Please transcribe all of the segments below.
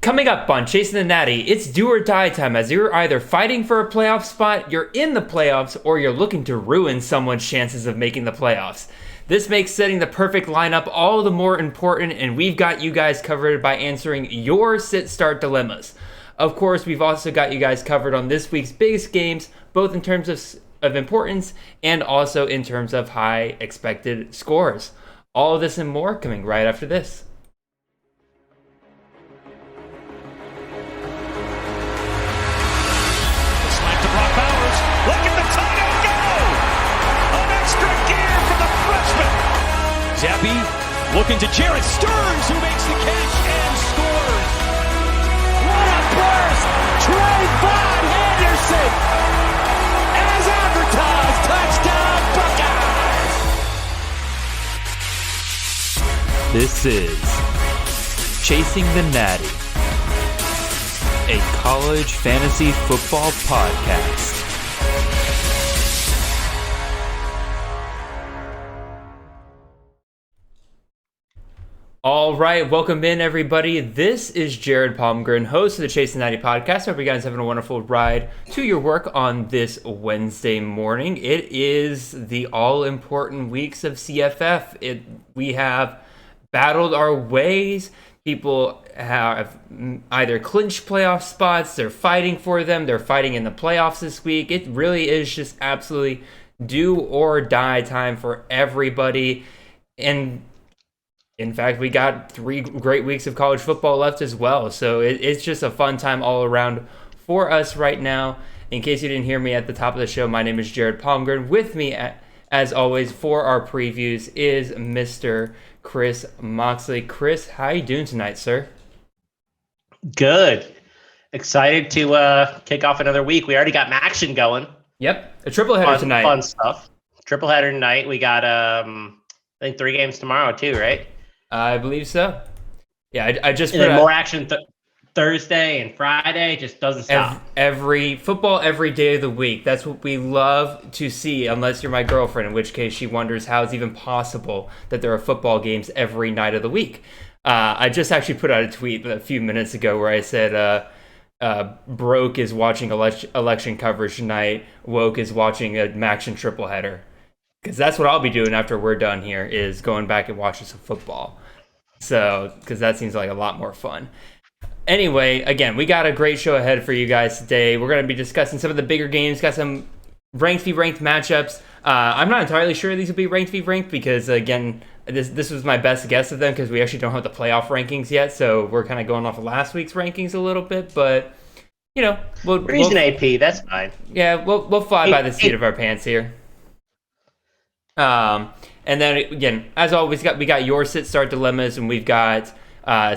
Coming up on Chasing the Natty, it's do or die time as you're either fighting for a playoff spot, you're in the playoffs, or you're looking to ruin someone's chances of making the playoffs. This makes setting the perfect lineup all the more important, and we've got you guys covered by answering your sit-start dilemmas. Of course, we've also got you guys covered on this week's biggest games, both in terms of importance and also in terms of high expected scores. All of this and more coming right after this. Zappy looking to Jared Stearns, who makes the catch and scores. What a burst! Trayvon Henderson, as advertised, touchdown Buckeyes! This is Chasing the Natty, a college fantasy football podcast. All right, welcome in, everybody. This is Jared Palmgren, host of the Chasing the Natty podcast. Hope you guys are having a wonderful ride to your work on this Wednesday morning. It is the all-important weeks of CFF. We have battled our ways. People have either clinched playoff spots, they're fighting for them, they're fighting in the playoffs this week. It really is just absolutely do or die time for everybody. And in fact, we got 3 great weeks of college football left as well. So it's just a fun time all around for us right now. In case you didn't hear me at the top of the show, my name is Jared Palmgren. With me, as always, for our previews is Mr. Chris Moxley. Chris, how are you doing tonight, sir? Good. Excited to kick off another week. We already got action going. Yep, a triple header tonight. Fun stuff. Triple header tonight. We got, I think 3 games tomorrow too, right? I believe so. Yeah, I just put more action Thursday and Friday. Just doesn't stop. Every football every day of the week. That's what we love to see. Unless you're my girlfriend, in which case she wonders how it's even possible that there are football games every night of the week. I just actually put out a tweet a few minutes ago where I said, "Broke is watching election coverage tonight. Woke is watching a Maction triple header." Because that's what I'll be doing after we're done here, is going back and watching some football. So, because that seems like a lot more fun. Anyway, again, we got a great show ahead for you guys today. We're going to be discussing some of the bigger games, got some ranked v ranked matchups. I'm not entirely sure these will be ranked v ranked because, again, this was my best guess of them because we actually don't have the playoff rankings yet. So we're kind of going off of last week's rankings a little bit, but you know, we'll AP. That's fine. Yeah, we'll fly by the seat of our pants here. And then again, as always, we got your sit-start dilemmas, and we've got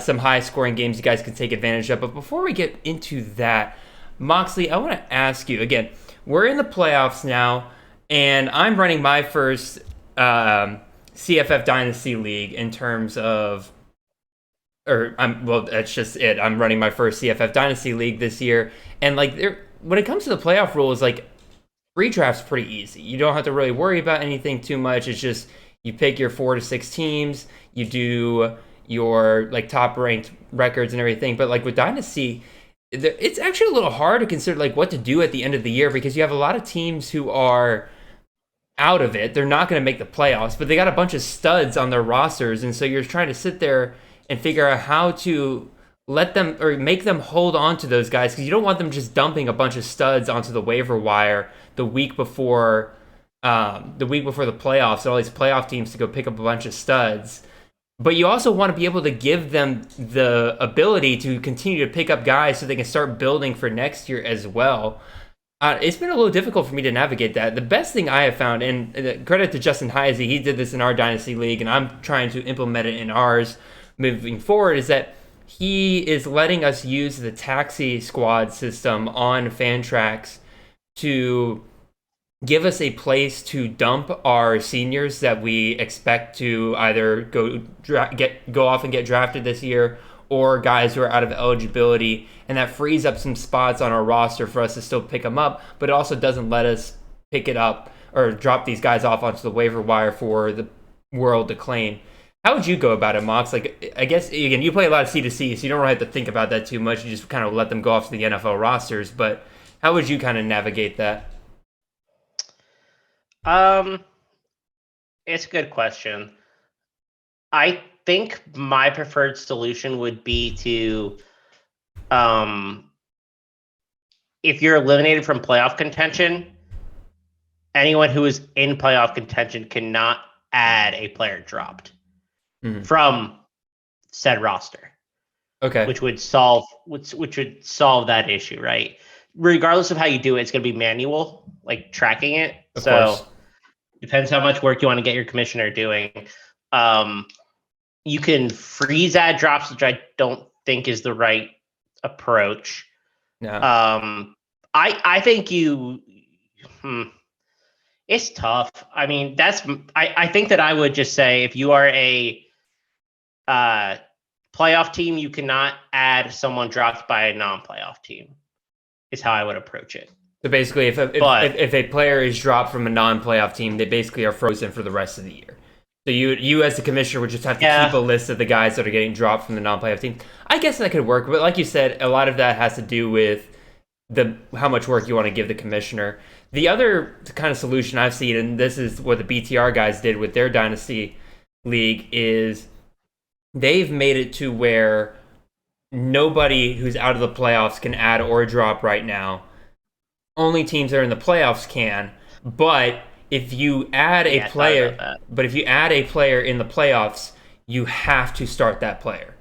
some high-scoring games you guys can take advantage of. But before we get into that, Moxley, I want to ask you again. We're in the playoffs now, and I'm running my first CFF Dynasty League in terms of, that's just it. I'm running my first CFF Dynasty League this year, and when it comes to the playoff rules, redraft's pretty easy. You don't have to really worry about anything too much. It's just you pick your 4 to 6 teams, you do your top ranked records and everything. But with Dynasty, it's actually a little hard to consider what to do at the end of the year because you have a lot of teams who are out of it. They're not going to make the playoffs, but they got a bunch of studs on their rosters, and so you're trying to sit there and figure out how to let them or make them hold on to those guys because you don't want them just dumping a bunch of studs onto the waiver wire the week before the playoffs and all these playoff teams to go pick up a bunch of studs. But you also want to be able to give them the ability to continue to pick up guys so they can start building for next year as well. It's been a little difficult for me to navigate that. The best thing I have found, and credit to Justin Heisey, he did this in our Dynasty League, and I'm trying to implement it in ours moving forward, is that he is letting us use the taxi squad system on Fantrax to give us a place to dump our seniors that we expect to either go off and get drafted this year, or guys who are out of eligibility, and that frees up some spots on our roster for us to still pick them up, but it also doesn't let us pick it up or drop these guys off onto the waiver wire for the world to claim. How would you go about it, Mox? Like, I guess, again, you play a lot of C2C, so you don't really have to think about that too much. You just kind of let them go off to the NFL rosters. But how would you kind of navigate that? It's a good question. I think my preferred solution would be to, if you're eliminated from playoff contention, anyone who is in playoff contention cannot add a player dropped from said roster. Okay. Which would solve that issue, right? Regardless of how you do it, it's going to be manual, like tracking it. Of so course. Depends how much work you want to get your commissioner doing. You can freeze ad drops, which I don't think is the right approach. No. I think you. It's tough. I mean, I think that I would just say if you are a playoff team, you cannot add someone dropped by a non-playoff team. Is how I would approach it. So basically, if a player is dropped from a non-playoff team, they basically are frozen for the rest of the year. So you as the commissioner would just have to keep a list of the guys that are getting dropped from the non-playoff team. I guess that could work, but like you said, a lot of that has to do with how much work you want to give the commissioner. The other kind of solution I've seen, and this is what the BTR guys did with their Dynasty League, is they've made it to where nobody who's out of the playoffs can add or drop right now. Only teams that are in the playoffs can, but if you add a player in the playoffs, you have to start that player.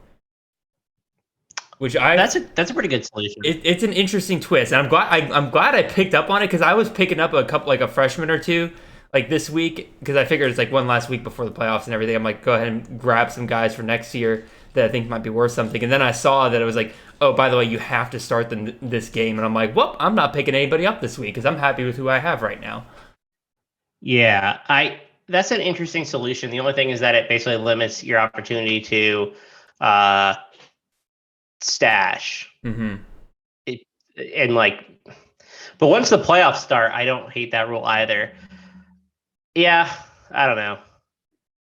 That's a pretty good solution. It's an interesting twist, and I'm glad I picked up on it, because I was picking up a couple, like a freshman or two, like this week, because I figured it's like one last week before the playoffs and everything. I'm like, go ahead and grab some guys for next year that I think might be worth something. And then I saw that it was like, oh, by the way, you have to start this game, and I'm like, well, I'm not picking anybody up this week because I'm happy with who I have right now. Yeah, that's an interesting solution. The only thing is that it basically limits your opportunity to stash. Mm-hmm. But once the playoffs start, I don't hate that rule either. Yeah, I don't know.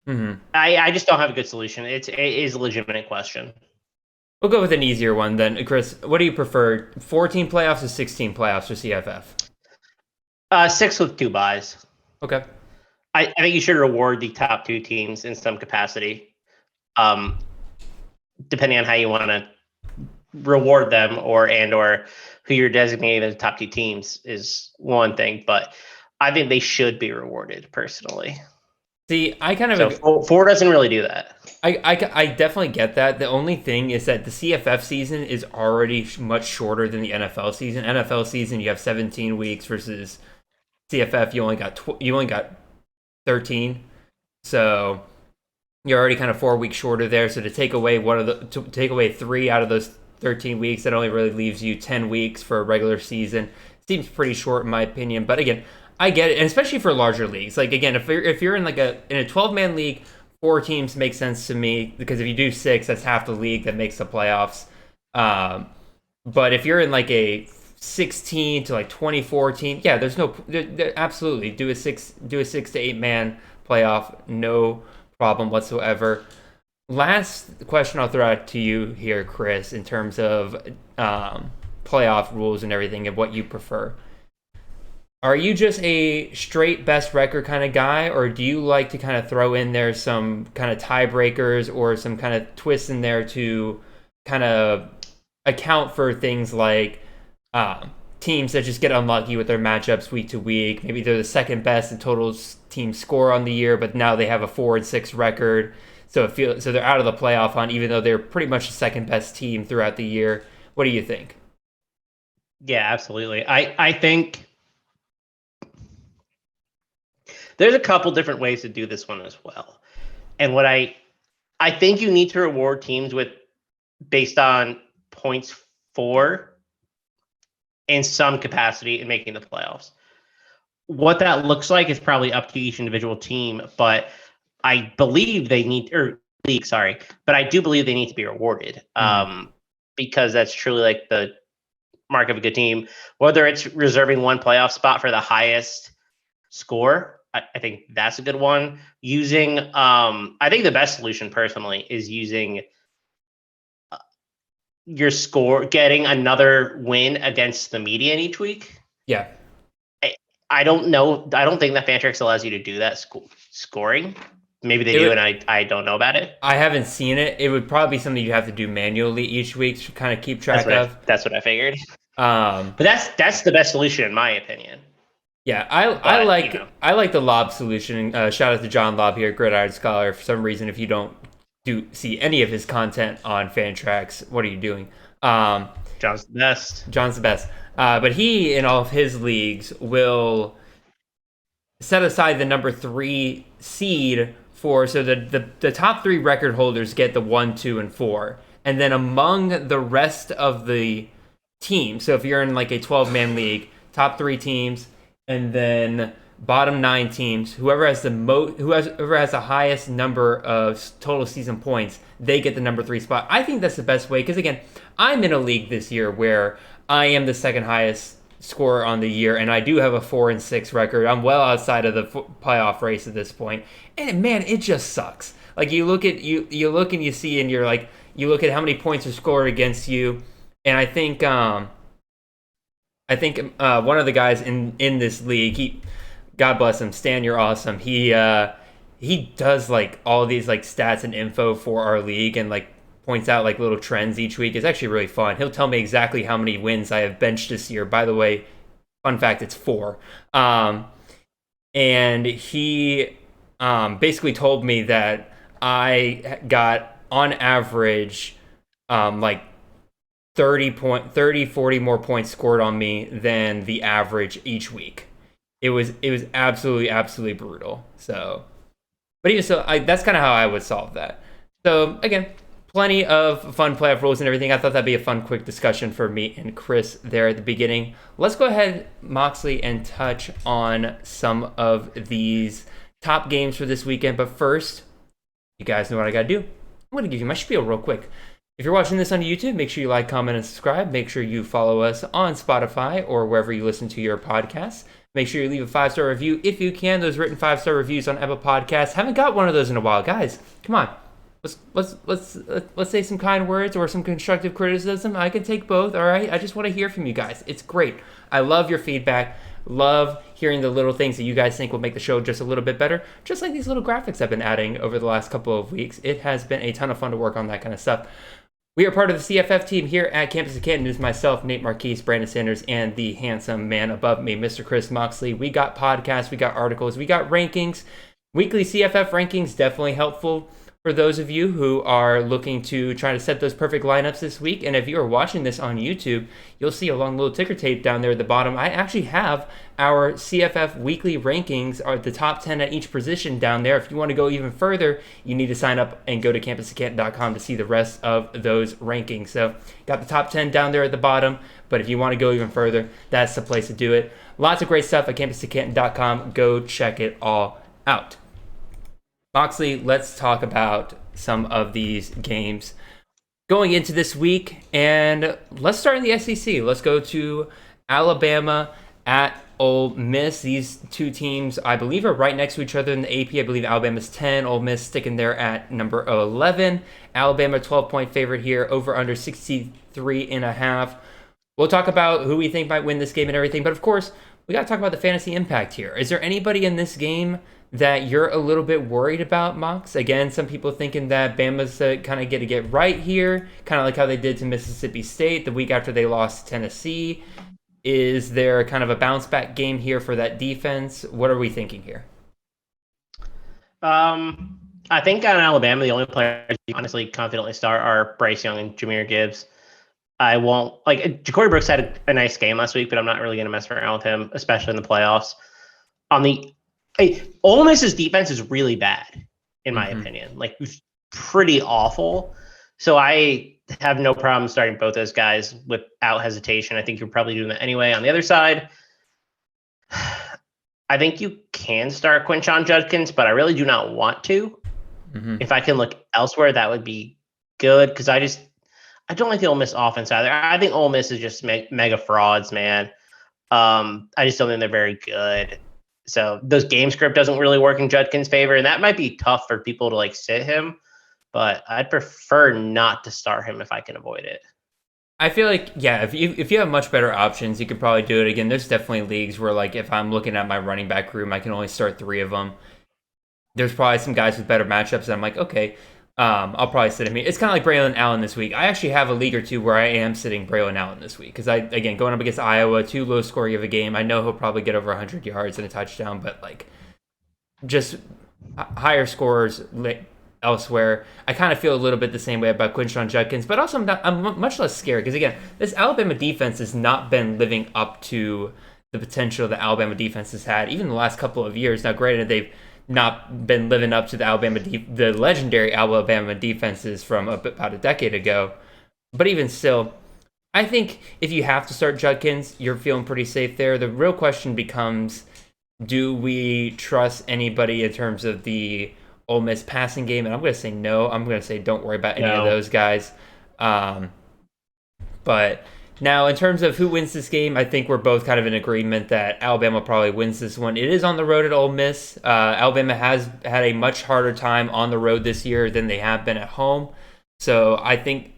Mm-hmm. I just don't have a good solution. It is a legitimate question. We'll go with an easier one then. Chris, what do you prefer, 14 playoffs or 16 playoffs for CFF? 6 with 2 buys. Okay. I think you should reward the top 2 teams in some capacity. Depending on how you want to reward them or who you're designating as top 2 teams is one thing, but I think they should be rewarded personally. See, I kind of... So 4 doesn't really do that. I definitely get that. The only thing is that the CFF season is already much shorter than the NFL season. NFL season, you have 17 weeks versus CFF, you only got 13. So you're already kind of 4 weeks shorter there. So to take away 3 out of those 13 weeks, that only really leaves you 10 weeks for a regular season. Seems pretty short in my opinion. But again, I get it, and especially for larger leagues. Like again, if you're in in a 12-man league, 4 teams make sense to me, because if you do 6, that's half the league that makes the playoffs. But if you're in like a 16 to like 24 team, yeah, there's absolutely do a 6 to 8 man playoff, no problem whatsoever. Last question I'll throw out to you here, Chris, in terms of playoff rules and everything and what you prefer. Are you just a straight best record kind of guy, or do you like to kind of throw in there some kind of tiebreakers or some kind of twists in there to kind of account for things like teams that just get unlucky with their matchups week to week? Maybe they're the second best in total team score on the year, but now they have a 4-6 record, so they're out of the playoff hunt, even though they're pretty much the second best team throughout the year. What do you think? Yeah, absolutely. I think there's a couple different ways to do this one as well. And what I think you need to reward teams based on points for in some capacity in making the playoffs. What that looks like is probably up to each individual team, but I believe they need, but I do believe they need to be rewarded because that's truly like the mark of a good team. Whether it's reserving one playoff spot for the highest score, I think that's a good one. Using, I think the best solution personally is using your score, getting another win against the median each week. Yeah. I don't know. I don't think that Fantrax allows you to do that scoring. Maybe they do, and I don't know about it. I haven't seen it. It would probably be something you have to do manually each week to kind of keep track of. That's what I figured. But that's the best solution in my opinion. Yeah, I like the Lob solution. Shout out to John Lob here, Gridiron Scholar. For some reason, if you don't see any of his content on Fantrax, what are you doing? John's the best. John's the best. But he, in all of his leagues, will set aside the number 3 seed for, so the top 3 record holders get the 1, 2, and 4. And then among the rest of the teams, so if you're in like a 12-man league, top 3 teams, and then bottom 9 teams, whoever has the highest number of total season points, they get the number 3 spot. I think that's the best way, because again, I'm in a league this year where I am the second highest scorer on the year, and I do have a 4-6 record. I'm well outside of the playoff race at this point, and man, it just sucks. Like you look and you see, and you're like, you look at how many points are scored against you, and I think one of the guys in this league, God bless him, Stan, you're awesome. He does like all these like stats and info for our league, and like points out like little trends each week. It's actually really fun. He'll tell me exactly how many wins I have benched this year. By the way, fun fact, it's 4. And he basically told me that I got on average like 40 more points scored on me than the average each week. It was absolutely brutal. So, but even so, that's kind of how I would solve that. So again, plenty of fun playoff rules and everything. I thought that'd be a fun, quick discussion for me and Chris there at the beginning. Let's go ahead, Moxley, and touch on some of these top games for this weekend. But first, you guys know what I gotta do. I'm gonna give you my spiel real quick. If you're watching this on YouTube, make sure you like, comment, and subscribe. Make sure you follow us on Spotify or wherever you listen to your podcasts. Make sure you leave a 5-star review if you can. Those written 5-star reviews on Apple Podcasts. Haven't got one of those in a while, guys. Come on. Let's say some kind words or some constructive criticism. I can take both, all right? I just want to hear from you guys. It's great. I love your feedback. Love hearing the little things that you guys think will make the show just a little bit better. Just like these little graphics I've been adding over the last couple of weeks. It has been a ton of fun to work on that kind of stuff. We are part of the CFF team here at Campus of Canton. It is myself, Nate Marquise, Brandon Sanders, and the handsome man above me, Mr. Chris Moxley. We got podcasts, we got articles, we got rankings. Weekly CFF rankings, definitely helpful for those of you who are looking to try to set those perfect lineups this week. And if you are watching this on YouTube, you'll see a long little ticker tape down there at the bottom. I actually have our CFF weekly rankings, are the top 10 at each position down there. If you want to go even further, you need to sign up and go to campusofcanton.com to see the rest of those rankings. So got the top 10 down there at the bottom, but if you want to go even further, that's the place to do it. Lots of great stuff at campusofcanton.com. Go check it all out. Moxley, let's talk about some of these games going into this week, and let's start in the SEC. Let's go to Alabama at Ole Miss. These two teams, I believe, are right next to each other in the AP. I believe Alabama's 10, Ole Miss sticking there at number 11. Alabama 12-point favorite here, over under 63.5. We'll talk about who we think might win this game and everything, but of course, we got to talk about the fantasy impact here. Is there anybody in this game that you're a little bit worried about, Mox? Again, some people thinking that Bama's kind of get right here, kind of like how they did to Mississippi State the week after they lost to Tennessee. Is there kind of a bounce back game here for that defense? What are we thinking here? I think on Alabama, the only players you honestly confidently start are Bryce Young and Jahmyr Gibbs. I won't, like, Ja'Cory Brooks had a nice game last week, but I'm not really going to mess around with him, especially in the playoffs. Ole Miss's defense is really bad, in my opinion. Like, it's pretty awful. So I have no problem starting both those guys without hesitation. I think you're probably doing that anyway. On the other side, I think you can start Quinshon Judkins, but I really do not want to. If I can look elsewhere, that would be good, because I don't like the Ole Miss offense either. I think Ole Miss is just mega frauds, man. I just don't think they're very good. So those game script doesn't really work in Judkins' favor, and that might be tough for people to like sit him. But I'd prefer not to start him if I can avoid it. I feel like, yeah, if you have much better options, you could probably do it. Again, there's definitely leagues where, like, if I'm looking at my running back room, I can only start 3 of them. There's probably some guys with better matchups, and I'm like, okay, I'll probably sit him. It's kind of like Braylon Allen this week. I actually have a league or two where I am sitting Braylon Allen this week because again, going up against Iowa, too low scoring of a game. I know he'll probably get over 100 yards and a touchdown, but like just higher scores elsewhere. I kind of feel a little bit the same way about Quinshon Judkins, but also I'm much less scared because again, this Alabama defense has not been living up to the potential that Alabama defense has had even the last couple of years. Now, granted, they've not been living up to the legendary Alabama defenses from about a decade ago. But even still, I think if you have to start Judkins, you're feeling pretty safe there. The real question becomes, do we trust anybody in terms of the Ole Miss passing game? And I'm going to say no. I'm going to say don't worry about any of those guys. But now, in terms of who wins this game, I think we're both kind of in agreement that Alabama probably wins this one. It is on the road at Ole Miss. Alabama has had a much harder time on the road this year than they have been at home. So I think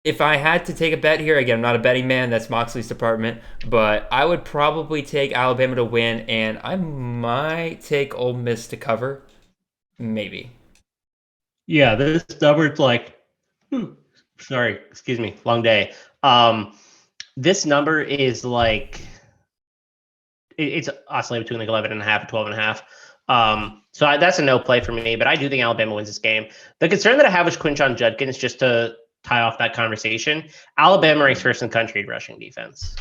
if I had to take a bet here, again, I'm not a betting man. That's Moxley's department. But I would probably take Alabama to win, and I might take Ole Miss to cover. Maybe. Yeah, this number's like, sorry, excuse me, long day. This number is like, it's oscillating between like 11.5 and 12.5. So that's a no play for me, but I do think Alabama wins this game. The concern that I have with Quinshon Judkins, just to tie off that conversation, Alabama ranks first in the country in rushing defense.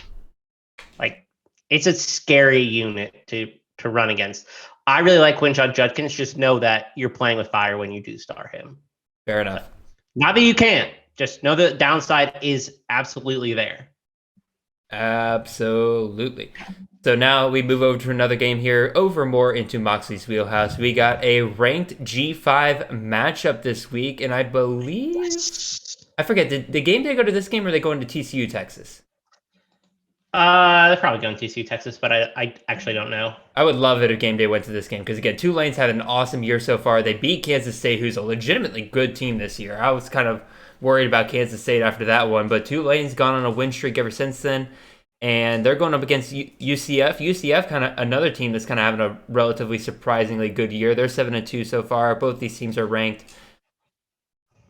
Like, it's a scary unit to run against. I really like Quinshon Judkins. Just know that you're playing with fire when you do start him. Fair enough. Not that you can't. Just know the downside is absolutely there. Absolutely. So now we move over to another game here, over more into Moxley's wheelhouse. We got a ranked G5 matchup this week, and I believe... I forget, did the game day go to this game, or are they going to TCU, Texas? They're probably going to TCU, Texas, but I actually don't know. I would love it if game day went to this game, because again, Tulane's had an awesome year so far. They beat Kansas State, who's a legitimately good team this year. I was kind of worried about Kansas State after that one, but Tulane's gone on a win streak ever since then, and they're going up against UCF. UCF, kind of another team that's kind of having a relatively surprisingly good year. They're 7-2 so far. Both these teams are ranked.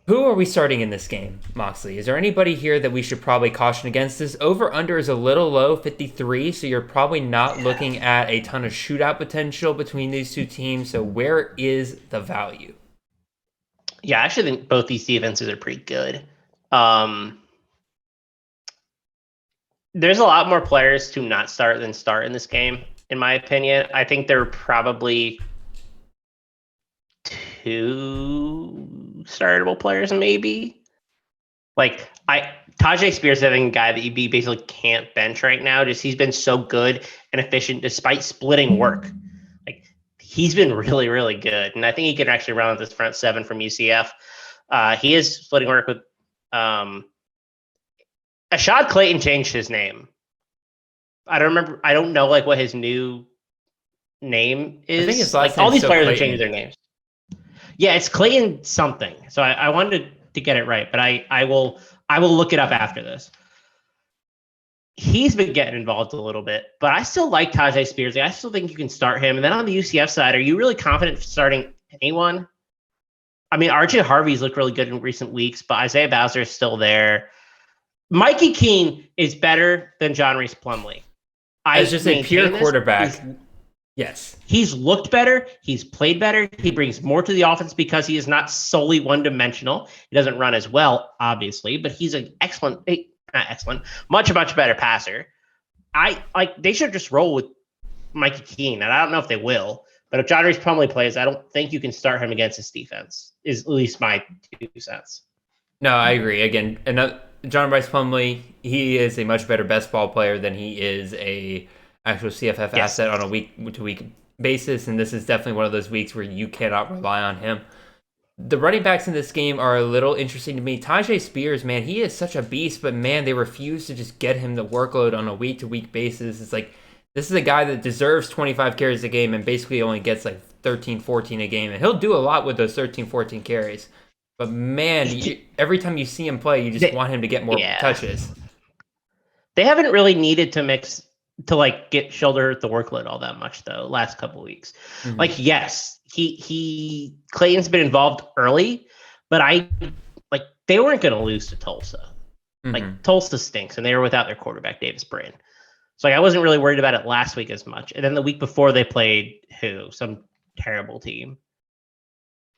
Who are we starting in this game, Moxley? Is there anybody here that we should probably caution against? This over-under is a little low, 53, so you're probably not looking at a ton of shootout potential between these two teams, so where is the value? Yeah, I actually think both these defenses are pretty good. There's a lot more players to not start than start in this game, in my opinion. I think there are probably 2 startable players, maybe. Like, Tajay Spears is having a guy that you basically can't bench right now. Just he's been so good and efficient despite splitting work. Like, he's been really, really good. And I think he can actually run with this front 7 from UCF. He is splitting work with Ashad Clayton changed his name. I don't know like what his new name is. I think his last all these players Clayton. are changing their names. Yeah, it's Clayton something. So I wanted to get it right, but I will look it up after this. He's been getting involved a little bit, but I still like Tajay Spears. I still think you can start him. And then on the UCF side, are you really confident starting anyone? I mean, RJ Harvey's looked really good in recent weeks, but Isaiah Bowser is still there. Mikey Keene is better than John Reese Plumlee. As just a pure quarterback. Yes. He's looked better. He's played better. He brings more to the offense because he is not solely one-dimensional. He doesn't run as well, obviously, but he's an much better passer. They should just roll with Mikey Keene, and I don't know if they will, but if John Reese Plumlee plays, I don't think you can start him against his defense, is at least my 2 cents. No, I agree. Again, John Rice Plumlee, he is a much better best ball player than he is a actual CFF asset on a week-to-week basis, and this is definitely one of those weeks where you cannot rely on him. The running backs in this game are a little interesting to me. Tajay Spears, man, he is such a beast, but man, they refuse to just get him the workload on a week-to-week basis. It's like This is a guy that deserves 25 carries a game and basically only gets like 13, 14 a game. And he'll do a lot with those 13, 14 carries. But man, every time you see him play, you just want him to get more touches. They haven't really needed to like get shoulder the workload all that much though. Last couple of weeks, like yes, Clayton's been involved early, but they weren't going to lose to Tulsa. Like Tulsa stinks, and they were without their quarterback Davis Brin. So I wasn't really worried about it last week as much. And then the week before they played some terrible team.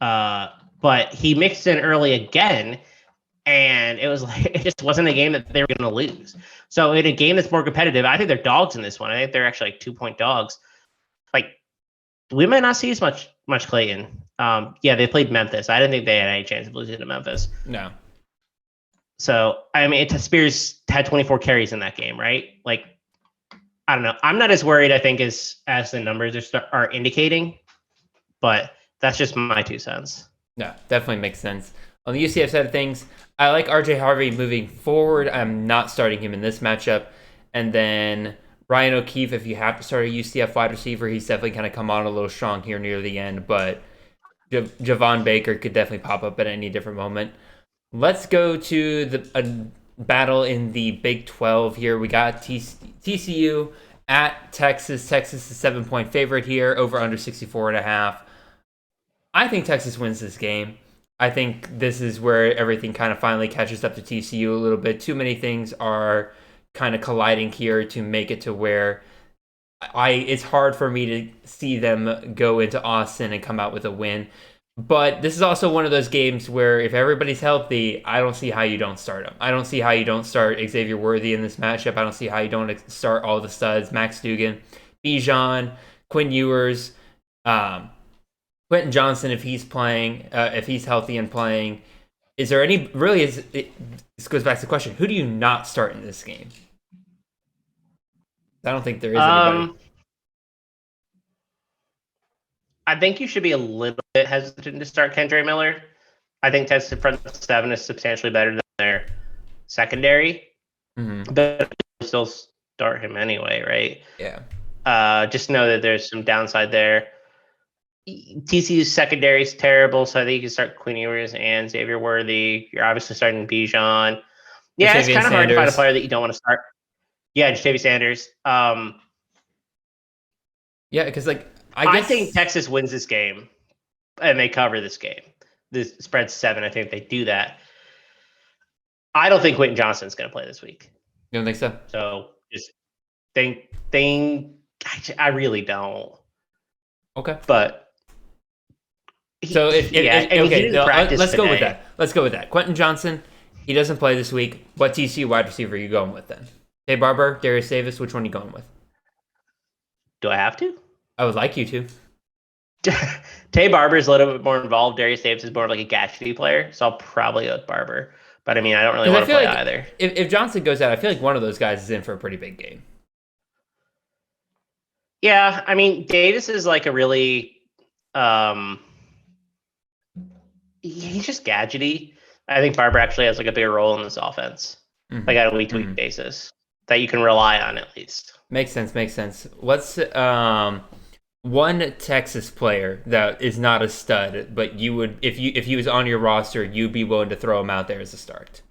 But he mixed in early again, and it was like it just wasn't a game that they were going to lose. So in a game that's more competitive, I think they're dogs in this one. I think they're actually like 2-point dogs. Like we might not see as much Clayton. They played Memphis. I didn't think they had any chance of losing to Memphis. No. So I mean, Spears had 24 carries in that game, right? Like I don't know. I'm not as worried, I think, as the numbers are indicating, but that's just my 2 cents. No, definitely makes sense. On the UCF side of things, I like RJ Harvey moving forward. I'm not starting him in this matchup. And then Ryan O'Keefe, if you have to start a UCF wide receiver, he's definitely kind of come on a little strong here near the end. But Javon Baker could definitely pop up at any different moment. Let's go to a battle in the Big 12 here. We got TCU at Texas. Texas is 7-point favorite here, over under 64.5. I think Texas wins this game. I think this is where everything kind of finally catches up to TCU a little bit. Too many things are kind of colliding here to make it to where it's hard for me to see them go into Austin and come out with a win. But this is also one of those games where if everybody's healthy, I don't see how you don't start them. I don't see how you don't start Xavier Worthy in this matchup. I don't see how you don't start all the studs, Max Dugan, Bijan, Quinn Ewers, Quentin Johnson if he's playing, if he's healthy and playing. Is there any, really, this goes back to the question, who do you not start in this game? I don't think there is anybody. I think you should be a little bit hesitant to start Kendre Miller. I think Texas front 7 is substantially better than their secondary. But you still start him anyway, right? Yeah. Just know that there's some downside there. TCU's secondary is terrible, so I think you can start Quinn Ewers and Xavier Worthy. You're obviously starting Bijan. Yeah, it's kind of hard to find a player that you don't want to start. Yeah, Ja'Tavion Sanders. Yeah, because I think Texas wins this game, and they cover this game. The spread's 7. I think if they do that, I don't think Quentin Johnston's going to play this week. You don't think so? So just I really don't. Okay. But let's go with that. Let's go with that. Quentin Johnson, he doesn't play this week. What TCU wide receiver are you going with then? Tay Barber, Darius Davis, which one are you going with? Do I have to? I would like you to. Tay Barber is a little bit more involved. Darius Davis is more of like a gadgety player, so I'll probably go with Barber. But I mean, I don't really want to play either. If Johnson goes out, I feel like one of those guys is in for a pretty big game. Yeah, I mean, Davis is like a really, he's just gadgety. I think Barber actually has like a bigger role in this offense, like on a week-to-week basis that you can rely on at least. Makes sense. What's one Texas player that is not a stud, but you would, if he was on your roster, you'd be willing to throw him out there as a start?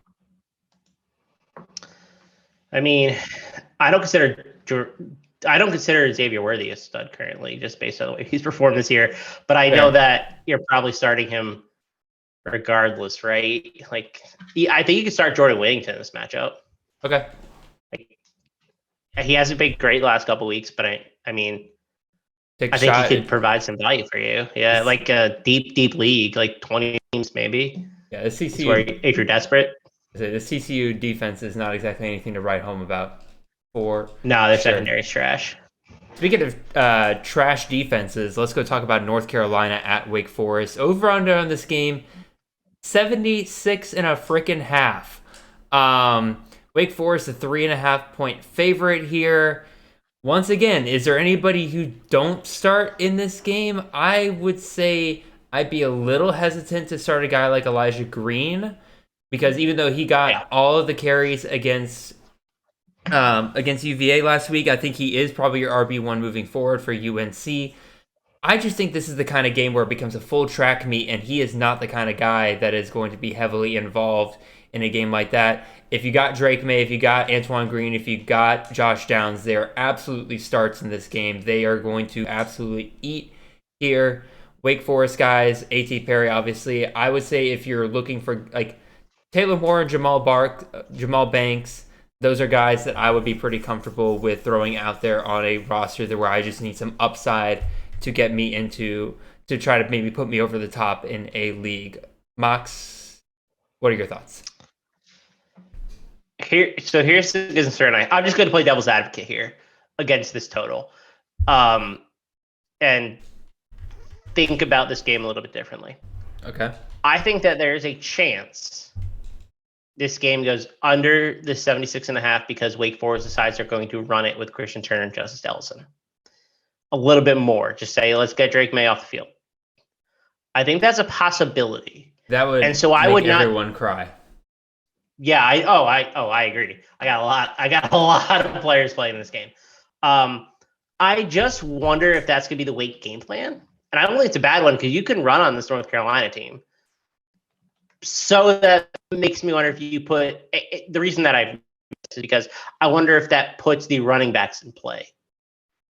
I mean, I don't consider Xavier Worthy a stud currently, just based on the way he's performed this year. But I know that you're probably starting him regardless, right? Like, I think you can start Jordan Whittington in this matchup. Okay. He hasn't been great the last couple of weeks, but I mean, I think he could provide some value for you. Yeah, like a deep league, like 20 teams maybe. Yeah, the CCU. Where if you're desperate. The CCU defense is not exactly anything to write home about. No, their secondary's trash. Speaking of trash defenses, let's go talk about North Carolina at Wake Forest. Over under on this game, 76 and a freaking half. Wake Forest, a 3.5-point favorite here. Once again, is there anybody who don't start in this game? I would say I'd be a little hesitant to start a guy like Elijah Green, because even though he got all of the carries against against UVA last week. I think he is probably your RB1 moving forward for UNC. I just think this is the kind of game where it becomes a full track meet, and he is not the kind of guy that is going to be heavily involved in a game like that. If you got Drake May, if you got Antoine Green, if you got Josh Downs, they're absolutely starts in this game. They are going to absolutely eat here. Wake Forest guys, A.T. Perry, obviously. I would say if you're looking for like Taylor Moore and Jamal Banks, those are guys that I would be pretty comfortable with throwing out there on a roster where I just need some upside to get me into, to try to maybe put me over the top in a league. Mox, what are your thoughts? Here's the concern. I'm just going to play devil's advocate here against this total, and think about this game a little bit differently. Okay. I think that there is a chance this game goes under the 76.5 because Wake Forest decides they're going to run it with Christian Turner and Justice Ellison. A little bit more. Just say, let's get Drake May off the field. I think that's a possibility. That would make everyone cry. Yeah, I agree. I got a lot of players playing this game. I just wonder if that's going to be the Wake game plan. And I don't think it's a bad one because you can run on this North Carolina team. So that makes me wonder if you put the reason that I is because I wonder if that puts the running backs in play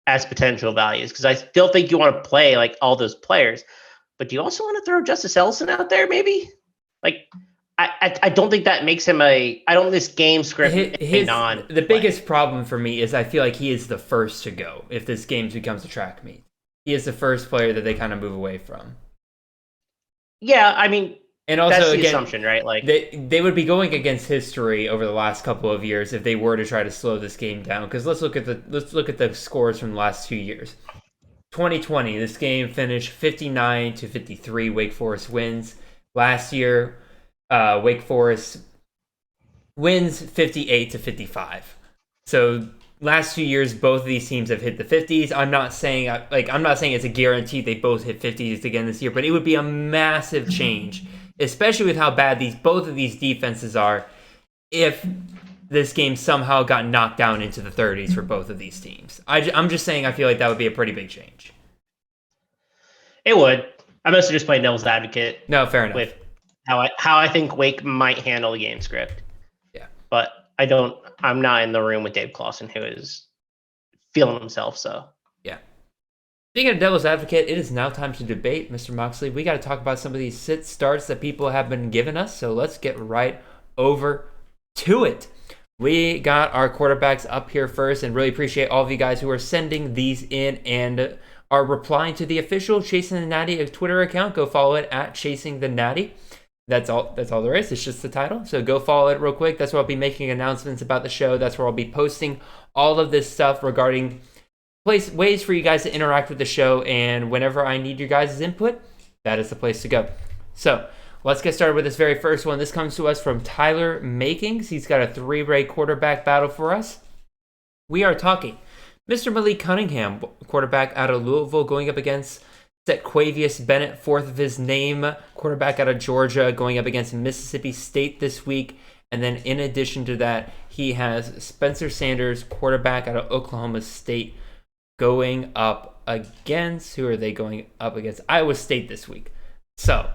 as potential values, because I still think you want to play like all those players, but do you also want to throw Justice Ellison out there? Maybe like I don't think that makes him this game script the biggest problem for me is I feel like he is the first to go if this game becomes a track meet. He is the first player that they kind of move away from. Yeah, I mean, and also, that's the again, assumption, right? Like they would be going against history over the last couple of years if they were to try to slow this game down. Because let's look at the scores from the last 2 years. 2020, this game finished 59-53. Wake Forest wins. Last year, Wake Forest wins 58-55. So last 2 years, both of these teams have hit the 50s. I'm not saying it's a guarantee they both hit 50s again this year, but it would be a massive change, especially with how bad both of these defenses are, if this game somehow got knocked down into the 30s for both of these teams. I'm just saying I feel like that would be a pretty big change. It would. I'm mostly just playing devil's advocate. No, fair enough. With how I think Wake might handle the game script. Yeah. But I'm not in the room with Dave Clawson, who is feeling himself, so. Yeah. Speaking of devil's advocate, it is now time to debate, Mr. Moxley. We got to talk about some of these sit starts that people have been giving us, so let's get right over to it. We got our quarterbacks up here first, and really appreciate all of you guys who are sending these in and are replying to the official Chasing the Natty Twitter account. Go follow it at Chasing the Natty. That's all there is. It's just the title. So go follow it real quick. That's where I'll be making announcements about the show. That's where I'll be posting all of this stuff regarding ways for you guys to interact with the show. And whenever I need your guys' input, that is the place to go. So let's get started with this very first one. This comes to us from Tyler Makings. He's got a three-way quarterback battle for us. We are talking Mr. Malik Cunningham, quarterback out of Louisville, going up against Quavius Bennett, fourth of his name, quarterback out of Georgia, going up against Mississippi State this week. And then in addition to that, he has Spencer Sanders, quarterback out of Oklahoma State, going up against, who are they going up against? Iowa State this week. So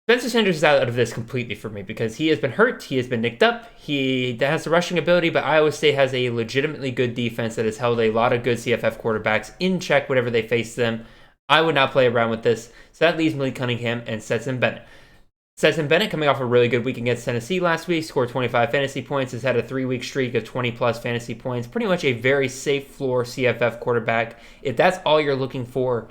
Spencer Sanders is out of this completely for me because he has been hurt. He has been nicked up. He has the rushing ability, but Iowa State has a legitimately good defense that has held a lot of good CFF quarterbacks in check whenever they face them. I would not play around with this. So that leaves Malik Cunningham and Stetson Bennett. Stetson Bennett, coming off a really good week against Tennessee last week, scored 25 fantasy points, has had a 3-week streak of 20-plus fantasy points. Pretty much a very safe floor CFF quarterback. If that's all you're looking for,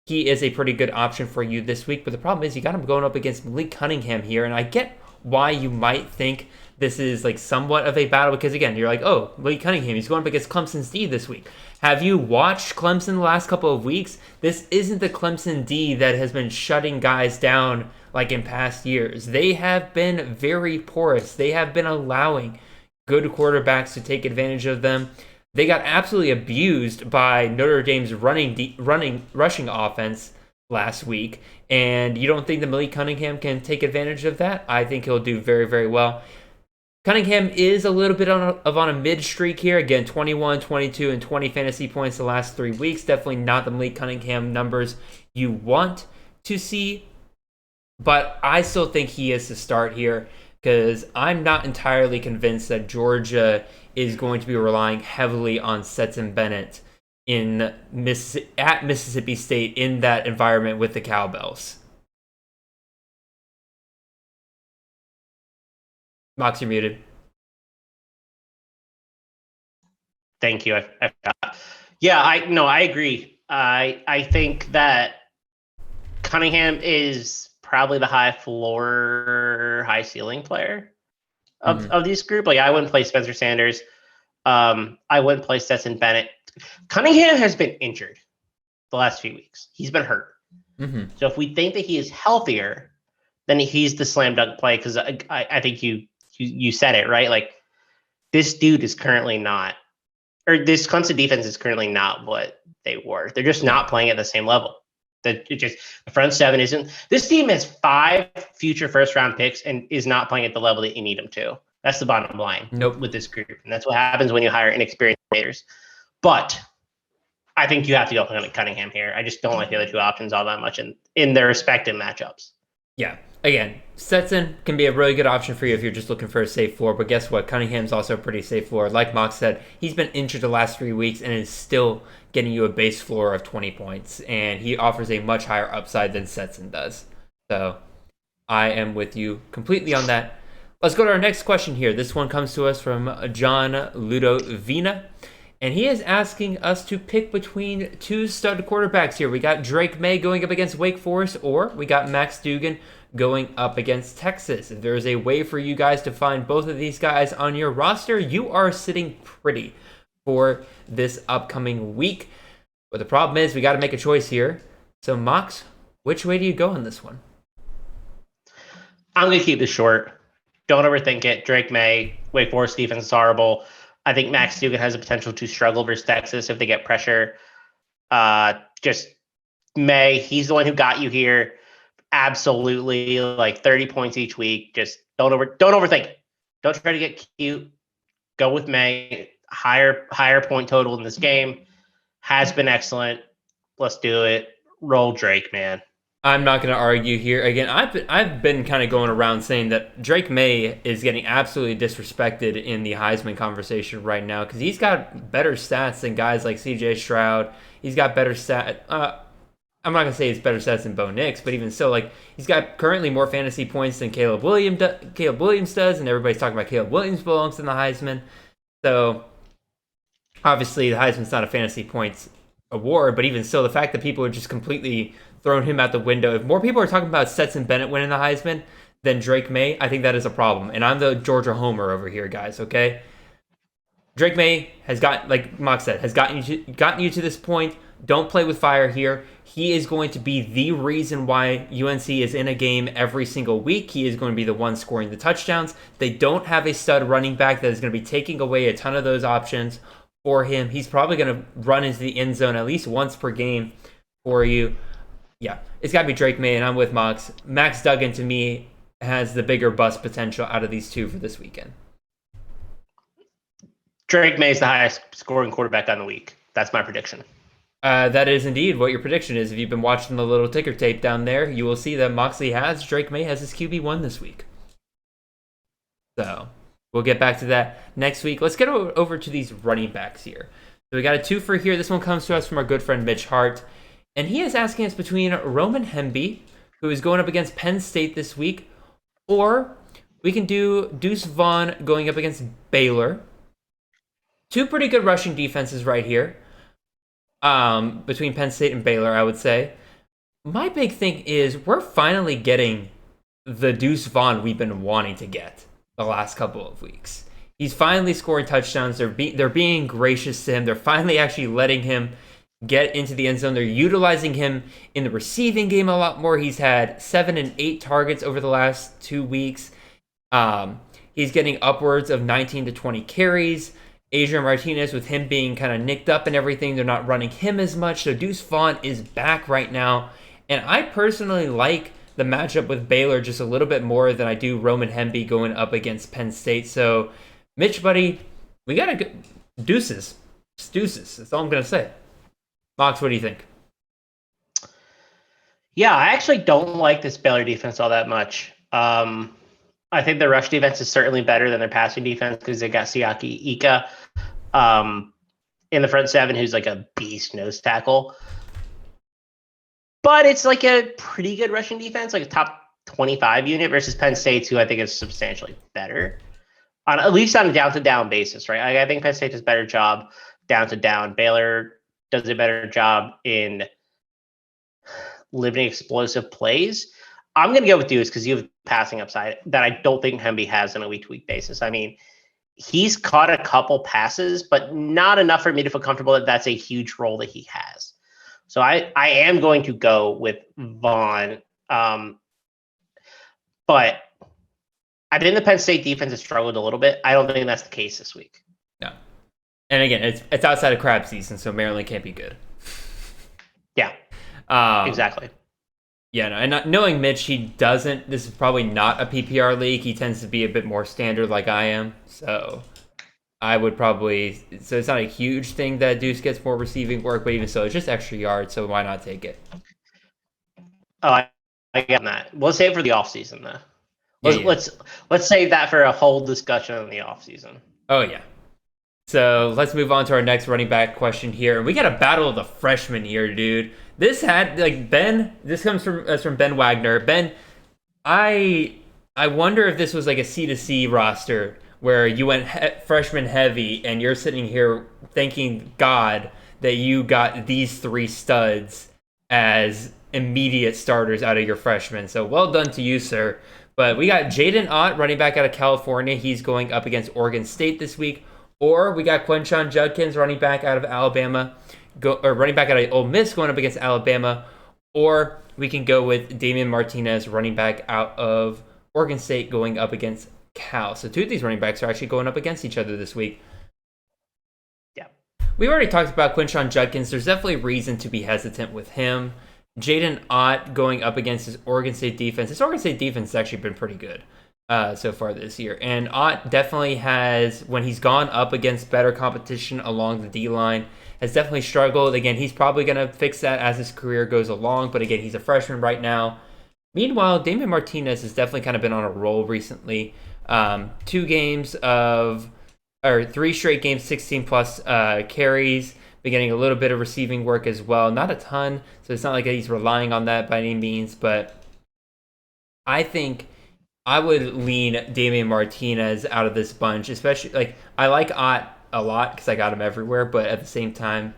he is a pretty good option for you this week. But the problem is you got him going up against Malik Cunningham here, and I get why you might think this is like somewhat of a battle because, again, you're like, oh, Malik Cunningham, he's going up against Clemson's D this week. Have you watched Clemson the last couple of weeks? This isn't the Clemson D that has been shutting guys down like in past years. They have been very porous. They have been allowing good quarterbacks to take advantage of them. They got absolutely abused by Notre Dame's rushing offense last week, and you don't think that Malik Cunningham can take advantage of that? I think he'll do very, very well. Cunningham is a little bit on a mid streak here. Again, 21, 22, and 20 fantasy points the last 3 weeks. Definitely not the Malik Cunningham numbers you want to see. But I still think he is to start here because I'm not entirely convinced that Georgia is going to be relying heavily on Stetson Bennett at Mississippi State in that environment with the Cowbells. Mox, you're muted. Thank you. I agree. I think that Cunningham is probably the high floor, high ceiling player of this group. Like, I wouldn't play Spencer Sanders. I wouldn't play Stetson Bennett. Cunningham has been injured the last few weeks. He's been hurt. So if we think that he is healthier, then he's the slam dunk play, because I think you said it, right? Like, this dude is currently not, or this Clemson defense is currently not what they were. They're just not playing at the same level. The front seven isn't. This team has 5 future first round picks and is not playing at the level that you need them to. That's the bottom line with this group. And that's what happens when you hire inexperienced players. But I think you have to go Cunningham here. I just don't like the other two options all that much in their respective matchups. Yeah. Again, Stetson can be a really good option for you if you're just looking for a safe floor. But guess what? Cunningham's also a pretty safe floor. Like Mox said, he's been injured the last 3 weeks and is still getting you a base floor of 20 points. And he offers a much higher upside than Stetson does. So I am with you completely on that. Let's go to our next question here. This one comes to us from John Ludovina. And he is asking us to pick between 2 stud quarterbacks here. We got Drake May going up against Wake Forest, or we got Max Duggan going up against Texas. If there's a way for you guys to find both of these guys on your roster, you are sitting pretty for this upcoming week. But the problem is we got to make a choice here. So Mox, which way do you go on this one? I'm going to keep this short. Don't overthink it. Drake May, Wake Forest defense is horrible. I think Max Duggan has the potential to struggle versus Texas if they get pressure. Just May, he's the one who got you here. Absolutely, like 30 points each week. Just don't overthink it. Don't try to get cute. Go with May. Higher point total in this game. Has been excellent. Let's do it. Roll Drake, man. I'm not going to argue here. Again, I've been kind of going around saying that Drake May is getting absolutely disrespected in the Heisman conversation right now because he's got better stats than guys like C.J. Stroud. He's got better stats. I'm not going to say he's better stats than Bo Nix, but even so, like, he's got currently more fantasy points than Caleb Williams does, and everybody's talking about Caleb Williams belongs in the Heisman. So, obviously, the Heisman's not a fantasy points award, but even so, the fact that people are just completely throwing him out the window. If more people are talking about Stetson Bennett winning the Heisman than Drake May, I think that is a problem. And I'm the Georgia homer over here, guys, okay? Drake May has got, like Mox said, has gotten you to this point. Don't play with fire here. He is going to be the reason why UNC is in a game every single week. He is going to be the one scoring the touchdowns. They don't have a stud running back that is going to be taking away a ton of those options for him. He's probably going to run into the end zone at least once per game for you. Yeah, it's got to be Drake May, and I'm with Mox. Max Duggan, to me, has the bigger bust potential out of these two for this weekend. Drake May is the highest scoring quarterback on the week. That's my prediction. That is indeed what your prediction is. If you've been watching the little ticker tape down there, you will see that Moxley has Drake May has his QB1 this week. So we'll get back to that next week. Let's get over to these running backs here. So we got a two for here. This one comes to us from our good friend Mitch Hart. And he is asking us between Roman Hemby, who is going up against Penn State this week, or we can do Deuce Vaughn going up against Baylor. Two pretty good rushing defenses right here. Between Penn State and Baylor, I would say. My big thing is we're finally getting the Deuce Vaughn we've been wanting to get the last couple of weeks. He's finally scoring touchdowns. They're being gracious to him. They're finally actually letting him get into the end zone. They're utilizing him in the receiving game a lot more. He's had 7 and 8 targets over the last 2 weeks. He's getting upwards of 19 to 20 carries. Adrian Martinez, with him being kind of nicked up and everything, they're not running him as much. So Deuce Vaughn is back right now. And I personally like the matchup with Baylor just a little bit more than I do Roman Hemby going up against Penn State. So, Mitch, buddy, we got to go. Deuces. It's deuces. That's all I'm going to say. Mox, what do you think? Yeah, I actually don't like this Baylor defense all that much. I think their rush defense is certainly better than their passing defense because they got Siaki Ika in the front seven, who's like a beast nose tackle. But it's like a pretty good rushing defense, like a top 25 unit versus Penn State's, who I think is substantially better, at least on a down-to-down basis, right? I think Penn State does a better job down-to-down. Baylor does a better job in limiting explosive plays. I'm going to go with Deuce because you have passing upside that I don't think Hemby has on a week-to-week basis. I mean, he's caught a couple passes, but not enough for me to feel comfortable that that's a huge role that he has. So I am going to go with Vaughn. But I think the Penn State defense has struggled a little bit. I don't think that's the case this week. No. And again, it's outside of crab season, so Maryland can't be good. Yeah. Exactly. Yeah, no, and knowing Mitch, this is probably not a PPR league. He tends to be a bit more standard like I am. So it's not a huge thing that Deuce gets more receiving work, but even so, it's just extra yards, so why not take it? Oh, I get that. We'll save it for the offseason, though. Yeah. Let's save that for a whole discussion on the offseason. Oh, yeah. So let's move on to our next running back question here. We got a battle of the freshmen here, dude. This comes from Ben Wagner. Ben, I wonder if this was like a C2C roster where you went freshman heavy and you're sitting here thanking God that you got these three studs as immediate starters out of your freshmen. So well done to you, sir. But we got Jaden Ott, running back out of California. He's going up against Oregon State this week. Or we got Quinshon Judkins, running back out of Alabama, running back out of Ole Miss, going up against Alabama. Or we can go with Damian Martinez, running back out of Oregon State, going up against Cal. So two of these running backs are actually going up against each other this week. Yeah. We already talked about Quinshon Judkins. There's definitely reason to be hesitant with him. Jaden Ott going up against his Oregon State defense. His Oregon State defense has actually been pretty good so far this year. And Ott definitely has, when he's gone up against better competition along the D-line, has definitely struggled. Again, he's probably going to fix that as his career goes along. But again, he's a freshman right now. Meanwhile, Damian Martinez has definitely kind of been on a roll recently. 3 straight games, 16-plus carries. Been getting a little bit of receiving work as well. Not a ton, so it's not like he's relying on that by any means. But I think I would lean Damian Martinez out of this bunch, especially I like Ott a lot because I got him everywhere. But at the same time,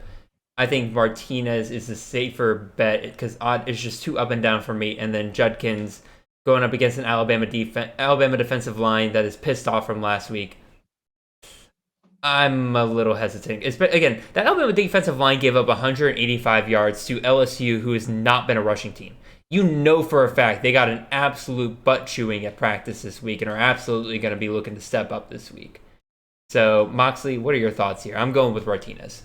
I think Martinez is the safer bet because Ott is just too up and down for me. And then Judkins going up against an Alabama defensive line that is pissed off from last week. I'm a little hesitant. Again, that Alabama defensive line gave up 185 yards to LSU, who has not been a rushing team. You know for a fact they got an absolute butt chewing at practice this week and are absolutely going to be looking to step up this week. So, Moxley, what are your thoughts here? I'm going with Martinez.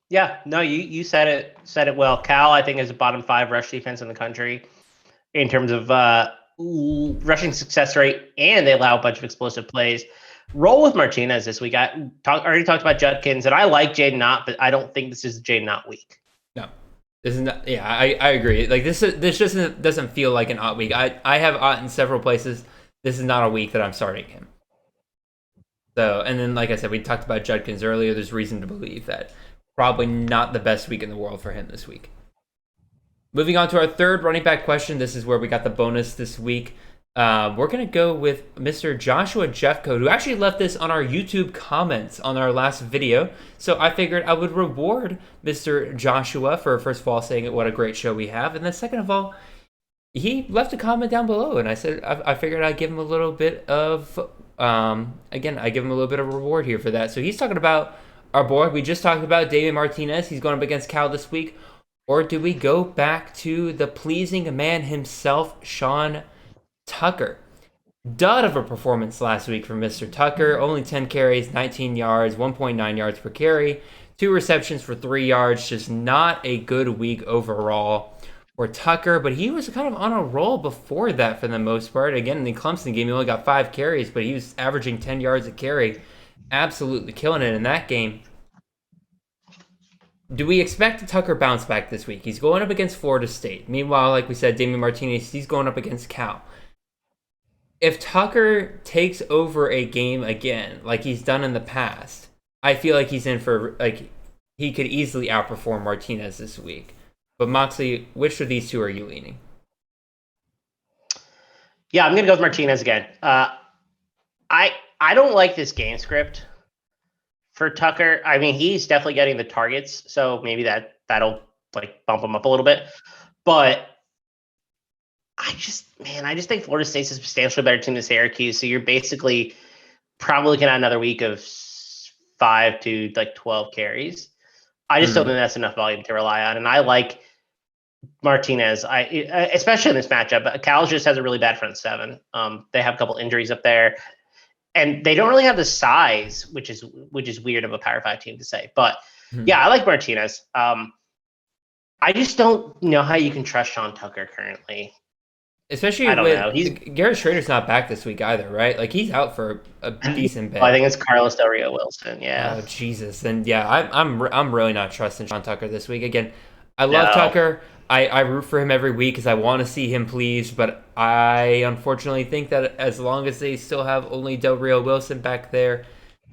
Yeah, no, you said it well. Cal, I think, is a bottom 5 rush defense in the country in terms of rushing success rate, and they allow a bunch of explosive plays. Roll with Martinez this week. I already talked about Judkins, and I like Jaden Ott, but I don't think this is Jaden Ott week. No, this is not. Yeah, I agree. Like this just doesn't feel like an Ott week. I have Ott in several places. This is not a week that I'm starting him. So, and then like I said, we talked about Judkins earlier. There's reason to believe that probably not the best week in the world for him this week. Moving on to our third running back question. This is where we got the bonus this week. We're going to go with Mr. Joshua Jeffcoat, who actually left this on our YouTube comments on our last video. So I figured I would reward Mr. Joshua for, first of all, saying what a great show we have. And then second of all, he left a comment down below. And I said, I figured I'd give him a little bit of, I give him a little bit of reward here for that. So he's talking about our boy. We just talked about Damian Martinez. He's going up against Cal this week. Or do we go back to the pleasing man himself, Sean Tucker? Dud of a performance last week from Mr. Tucker. Only 10 carries, 19 yards, 1.9 yards per carry, 2 receptions for 3 yards. Just not a good week overall. for Tucker, but he was kind of on a roll before that for the most part. Again, in the Clemson game, he only got 5 carries, but he was averaging 10 yards a carry. Absolutely killing it in that game. Do we expect Tucker bounce back this week? He's going up against Florida State. Meanwhile, like we said, Damian Martinez, he's going up against Cal. If Tucker takes over a game again, like he's done in the past, I feel like he's in for, like, he could easily outperform Martinez this week. But Moxley, which of these two are you leaning? Yeah, I'm going to go with Martinez again. I don't like this game script for Tucker. I mean, he's definitely getting the targets, so maybe that'll like bump him up a little bit. But I just think Florida State's a substantially better team than Syracuse. So you're basically probably looking at another week of 5 to like 12 carries. I just don't think that's enough volume to rely on. And I like Martinez, especially in this matchup. Cal just has a really bad front seven. They have a couple injuries up there, and they don't really have the size, which is weird of a Power 5 team to say. But yeah, I like Martinez. I just don't know how you can trust Sean Tucker currently. Especially with Garrett Schrader's not back this week either, right? Like he's out for a decent bit. I think it's Carlos Del Rio Wilson. Yeah. Oh Jesus! And yeah, I'm really not trusting Sean Tucker this week. Again, I love Tucker. I root for him every week because I want to see him pleased. But I unfortunately think that as long as they still have only Del Rio Wilson back there,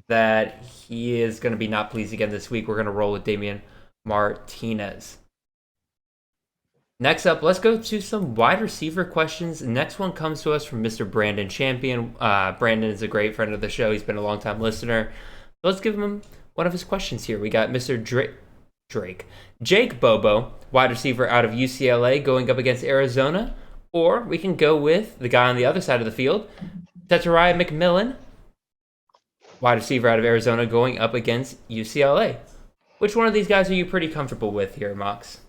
that he is going to be not pleased again this week. We're going to roll with Damian Martinez. Next up, let's go to some wide receiver questions. The next one comes to us from Mr. Brandon Champion. Brandon is a great friend of the show. He's been a long-time listener. Let's give him one of his questions here. We got Mr. Jake Bobo, wide receiver out of UCLA, going up against Arizona. Or we can go with the guy on the other side of the field, Tetariah McMillan, wide receiver out of Arizona, going up against UCLA. Which one of these guys are you pretty comfortable with here, Mox?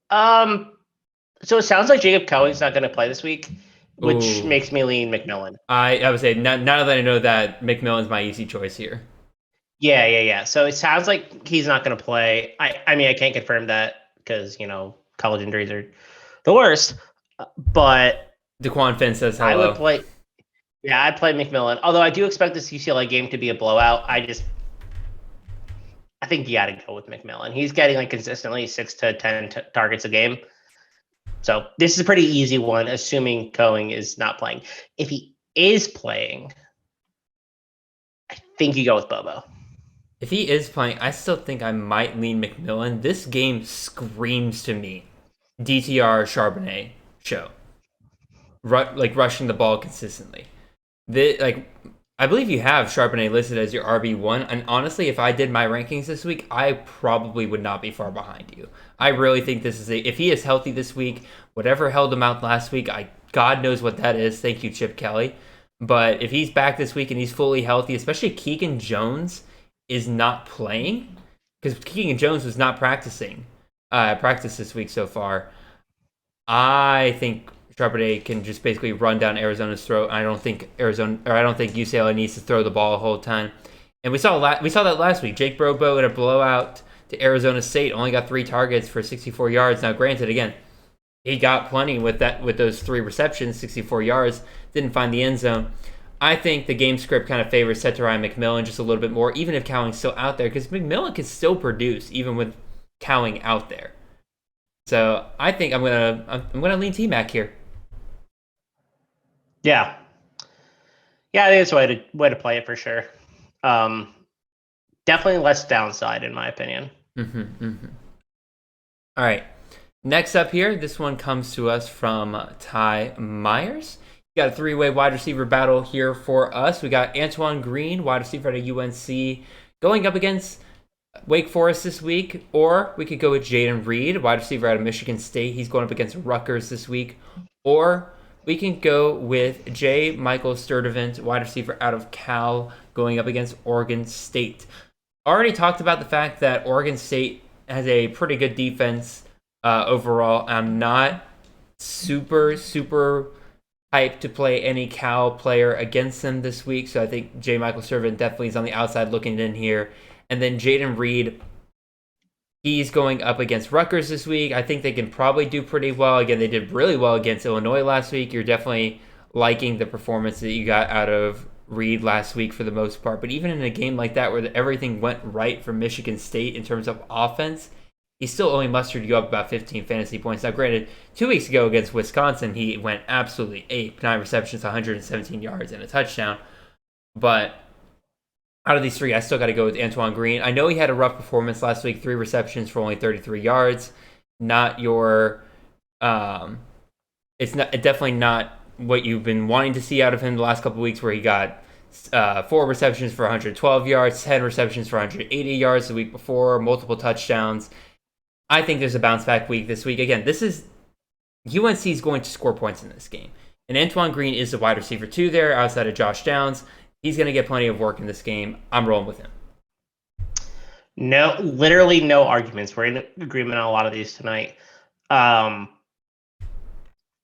So it sounds like Jacob Cohen's not going to play this week, which makes me lean McMillan. I would say now that I know that, McMillan's my easy choice here. Yeah. So it sounds like he's not going to play. I mean, I can't confirm that because, college injuries are the worst, but DeQuan Finn says hello. I would play. Yeah, I'd play McMillan. Although I do expect this UCLA game to be a blowout. I think you got to go with McMillan. He's getting like consistently 6 to 10 targets a game. So this is a pretty easy one, assuming Cohen is not playing. If he is playing, I think you go with Bobo. If he is playing, I still think I might lean McMillan. This game screams to me DTR Charbonnet show. Rushing the ball consistently. I believe you have Charbonnet listed as your RB1, and honestly, if I did my rankings this week, I probably would not be far behind you. I really think this is if he is healthy this week, whatever held him out last week, God knows what that is. Thank you, Chip Kelly. But if he's back this week and he's fully healthy, especially Keegan Jones is not playing, because Keegan Jones was not practice this week so far, I think Charbonnet can just basically run down Arizona's throat. I don't think UCLA needs to throw the ball a whole ton. And we saw that last week. Jake Bobo in a blowout to Arizona State only got 3 targets for 64 yards. Now, granted, again, he got plenty with those 3 receptions, 64 yards. Didn't find the end zone. I think the game script kind of favors Tetariah McMillan just a little bit more, even if Cowing's still out there, because McMillan can still produce even with Cowing out there. So I think I'm gonna lean T-Mac here. Yeah, I think it's a way to play it for sure. Definitely less downside in my opinion. All right, next up here, this one comes to us from Ty Myers. We got a 3-way wide receiver battle here for us. We got Antoine Green, wide receiver at UNC, going up against Wake Forest this week, or we could go with Jaden Reed, wide receiver out of Michigan State. He's going up against Rutgers this week, or we can go with J. Michael Sturdivant, wide receiver out of Cal, going up against Oregon State. Already talked about the fact that Oregon State has a pretty good defense overall. I'm not super hyped to play any Cal player against them this week, so I think J. Michael Sturdivant definitely is on the outside looking in here. And then Jaden Reed, He's going up against Rutgers this week. I think they can probably do pretty well. Again, they did really well against Illinois last week. You're definitely liking the performance that you got out of Reed last week for the most part. But even in a game like that where everything went right for Michigan State in terms of offense, he still only mustered you up about 15 fantasy points. Now, granted, 2 weeks ago against Wisconsin, he went absolutely ape. 9 receptions, 117 yards, and a touchdown. But out of these 3, I still got to go with Antoine Green. I know he had a rough performance last week, 3 receptions for only 33 yards. Not your, it's definitely not what you've been wanting to see out of him the last couple of weeks, where he got 4 receptions for 112 yards, 10 receptions for 180 yards the week before, multiple touchdowns. I think there's a bounce back week this week. Again, this is UNC is going to score points in this game, and Antoine Green is the wide receiver 2 there outside of Josh Downs. He's going to get plenty of work in this game. I'm rolling with him. No, literally no arguments. We're in agreement on a lot of these tonight.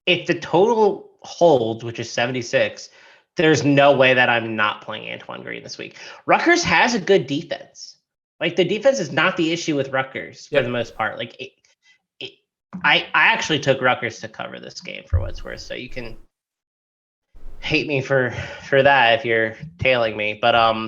If the total holds, which is 76, there's no way that I'm not playing Antoine Green this week. Rutgers has a good defense. Like, the defense is not the issue with Rutgers for the most part. Like, I actually took Rutgers to cover this game for what it's worth. So you can hate me for that if you're tailing me, but I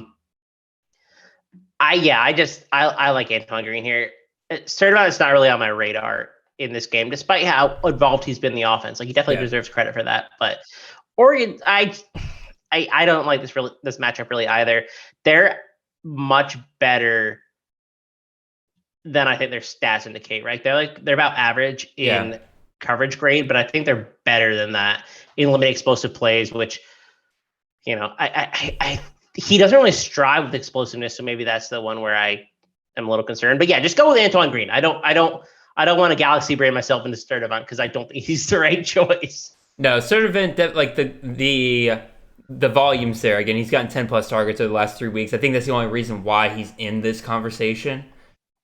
like Antoine Green here. Sturdivant is not really on my radar in this game, despite how involved he's been in the offense. Like, he definitely deserves credit for that. But Oregon, I don't like this matchup really either. They're much better than I think their stats indicate. Right? They're about average in coverage grade, but I think they're better than that in limited explosive plays, which, you know, he doesn't really strive with explosiveness, so maybe that's the one where I am a little concerned. But yeah, just go with Antoine Green. I don't want to galaxy brain myself into Sturdivant because I don't think he's the right choice. No, Sturdivant, like the volumes there. Again, he's gotten 10 plus targets over the last 3 weeks. I think that's the only reason why he's in this conversation.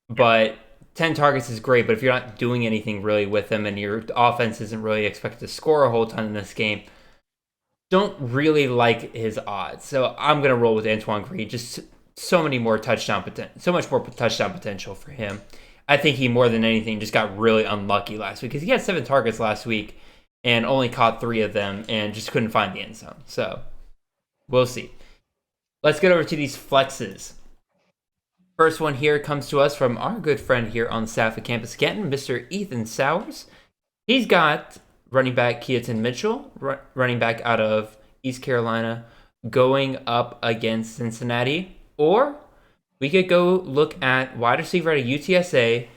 But 10 targets is great, but if you're not doing anything really with him and your offense isn't really expected to score a whole ton in this game, don't really like his odds. So I'm going to roll with Antoine Green. Just so much more touchdown potential for him. I think he, more than anything, just got really unlucky last week because he had 7 targets last week and only caught 3 of them and just couldn't find the end zone. So we'll see. Let's get over to these flexes. First one here comes to us from our good friend here on the staff at Campus Canton, Mr. Ethan Sowers. He's got running back Keaton Mitchell, running back out of East Carolina, going up against Cincinnati. Or we could go look at wide receiver at UTSA,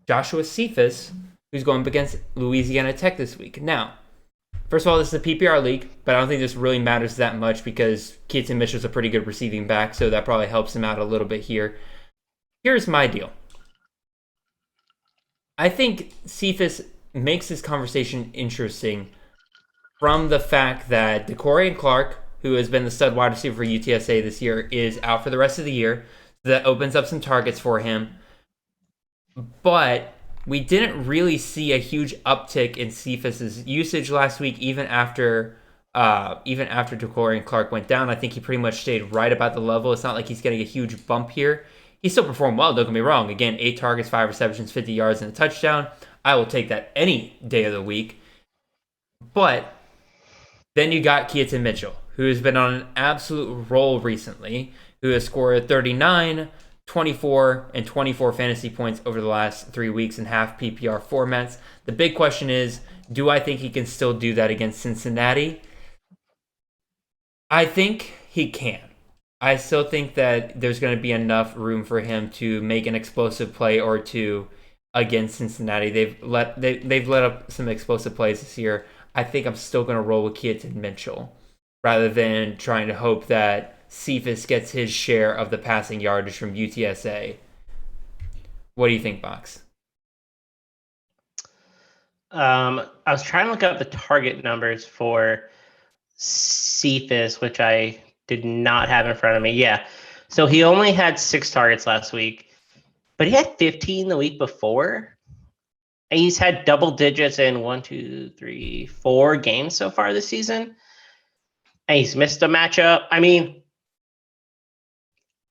Joshua Cephas, who's going up against Louisiana Tech this week. Now, first of all, this is a PPR league, but I don't think this really matters that much because Keaton Mitchell's a pretty good receiving back, so that probably helps him out a little bit here. Here's my deal. I think Cephas makes this conversation interesting from the fact that DeCorian Clark, who has been the stud wide receiver for UTSA this year, is out for the rest of the year. So that opens up some targets for him. But we didn't really see a huge uptick in Cephas's usage last week, even after DeCorian Clark went down. I think he pretty much stayed right about the level. It's not like he's getting a huge bump here. He still performed well, don't get me wrong. Again, 8 targets, 5 receptions, 50 yards, and a touchdown. I will take that any day of the week. But then you got Keaton Mitchell, who has been on an absolute roll recently, who has scored 39, 24, and 24 fantasy points over the last 3 weeks in half PPR formats. The big question is, do I think he can still do that against Cincinnati? I think he can. I still think that there's going to be enough room for him to make an explosive play or two against Cincinnati. They've let up some explosive plays this year. I think I'm still going to roll with Keaton Mitchell rather than trying to hope that Cephas gets his share of the passing yardage from UTSA. What do you think, Box? I was trying to look up the target numbers for Cephas, which I did not have in front of me. Yeah. So he only had 6 targets last week, but he had 15 the week before. And he's had double digits in 4 games so far this season. And he's missed a matchup. I mean,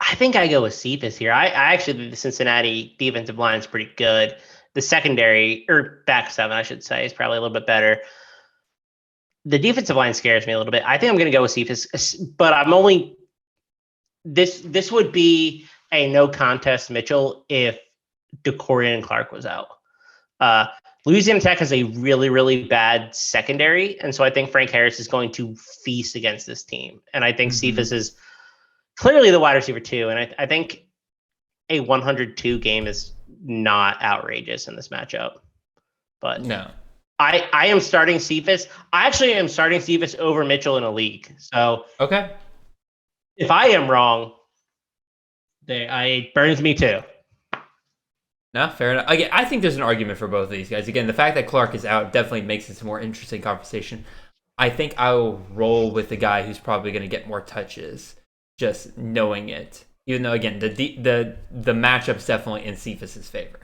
I think I go with Cephas here. I actually think the Cincinnati defensive line is pretty good. The secondary, or back seven, I should say, is probably a little bit better. The defensive line scares me a little bit. I think I'm going to go with Cephas, but I'm only this would be a no contest Mitchell if DeCorian and Clark was out. Louisiana Tech has a really, really bad secondary, and so I think Frank Harris is going to feast against this team. And I think Cephas is clearly the wide receiver too, and I think a 102 game is not outrageous in this matchup. But No. I am starting Cephas. I actually am starting Cephas over Mitchell in a league. So Okay. if I am wrong, it burns me too. No, fair enough. Again, I think there's an argument for both of these guys. Again, the fact that Clark is out definitely makes this a more interesting conversation. I think I will roll with the guy who's probably going to get more touches, just knowing it. Even though, again, the matchup's definitely in Cephas's favor.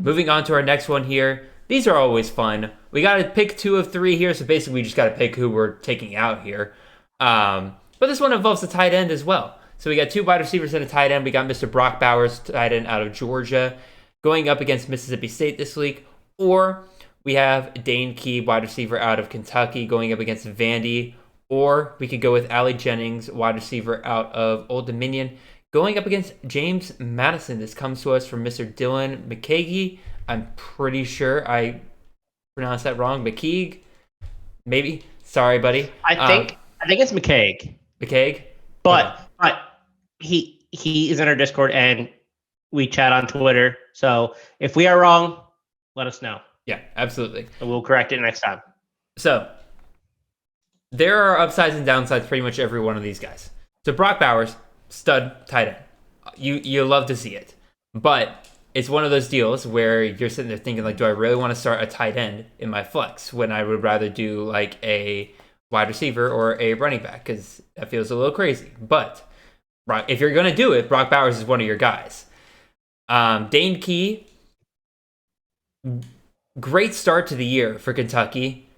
Moving on to our next one here. These are always fun. We got to pick 2 of 3 here, so basically we just got to pick who we're taking out here. But this one involves a tight end as well. So we got 2 wide receivers and a tight end. We got Mr. Brock Bowers, tight end out of Georgia, going up against Mississippi State this week. Or we have Dane Key, wide receiver out of Kentucky, going up against Vandy. Or we could go with Allie Jennings, wide receiver out of Old Dominion, going up against James Madison. This comes to us from Mr. Dylan McKeague. I'm pretty sure I pronounced that wrong. McKeague? Maybe. Sorry, buddy. I think it's McKeague. McKeague? But he is in our Discord and we chat on Twitter. So if we are wrong, let us know. Yeah, absolutely. And we'll correct it next time. So there are upsides and downsides pretty much every one of these guys. So Brock Bowers, stud tight end. You love to see it. But it's one of those deals where you're sitting there thinking, like, do I really want to start a tight end in my flex when I would rather do like a wide receiver or a running back? Because that feels a little crazy. But if you're going to do it, Brock Bowers is one of your guys. Dane Key, great start to the year for Kentucky.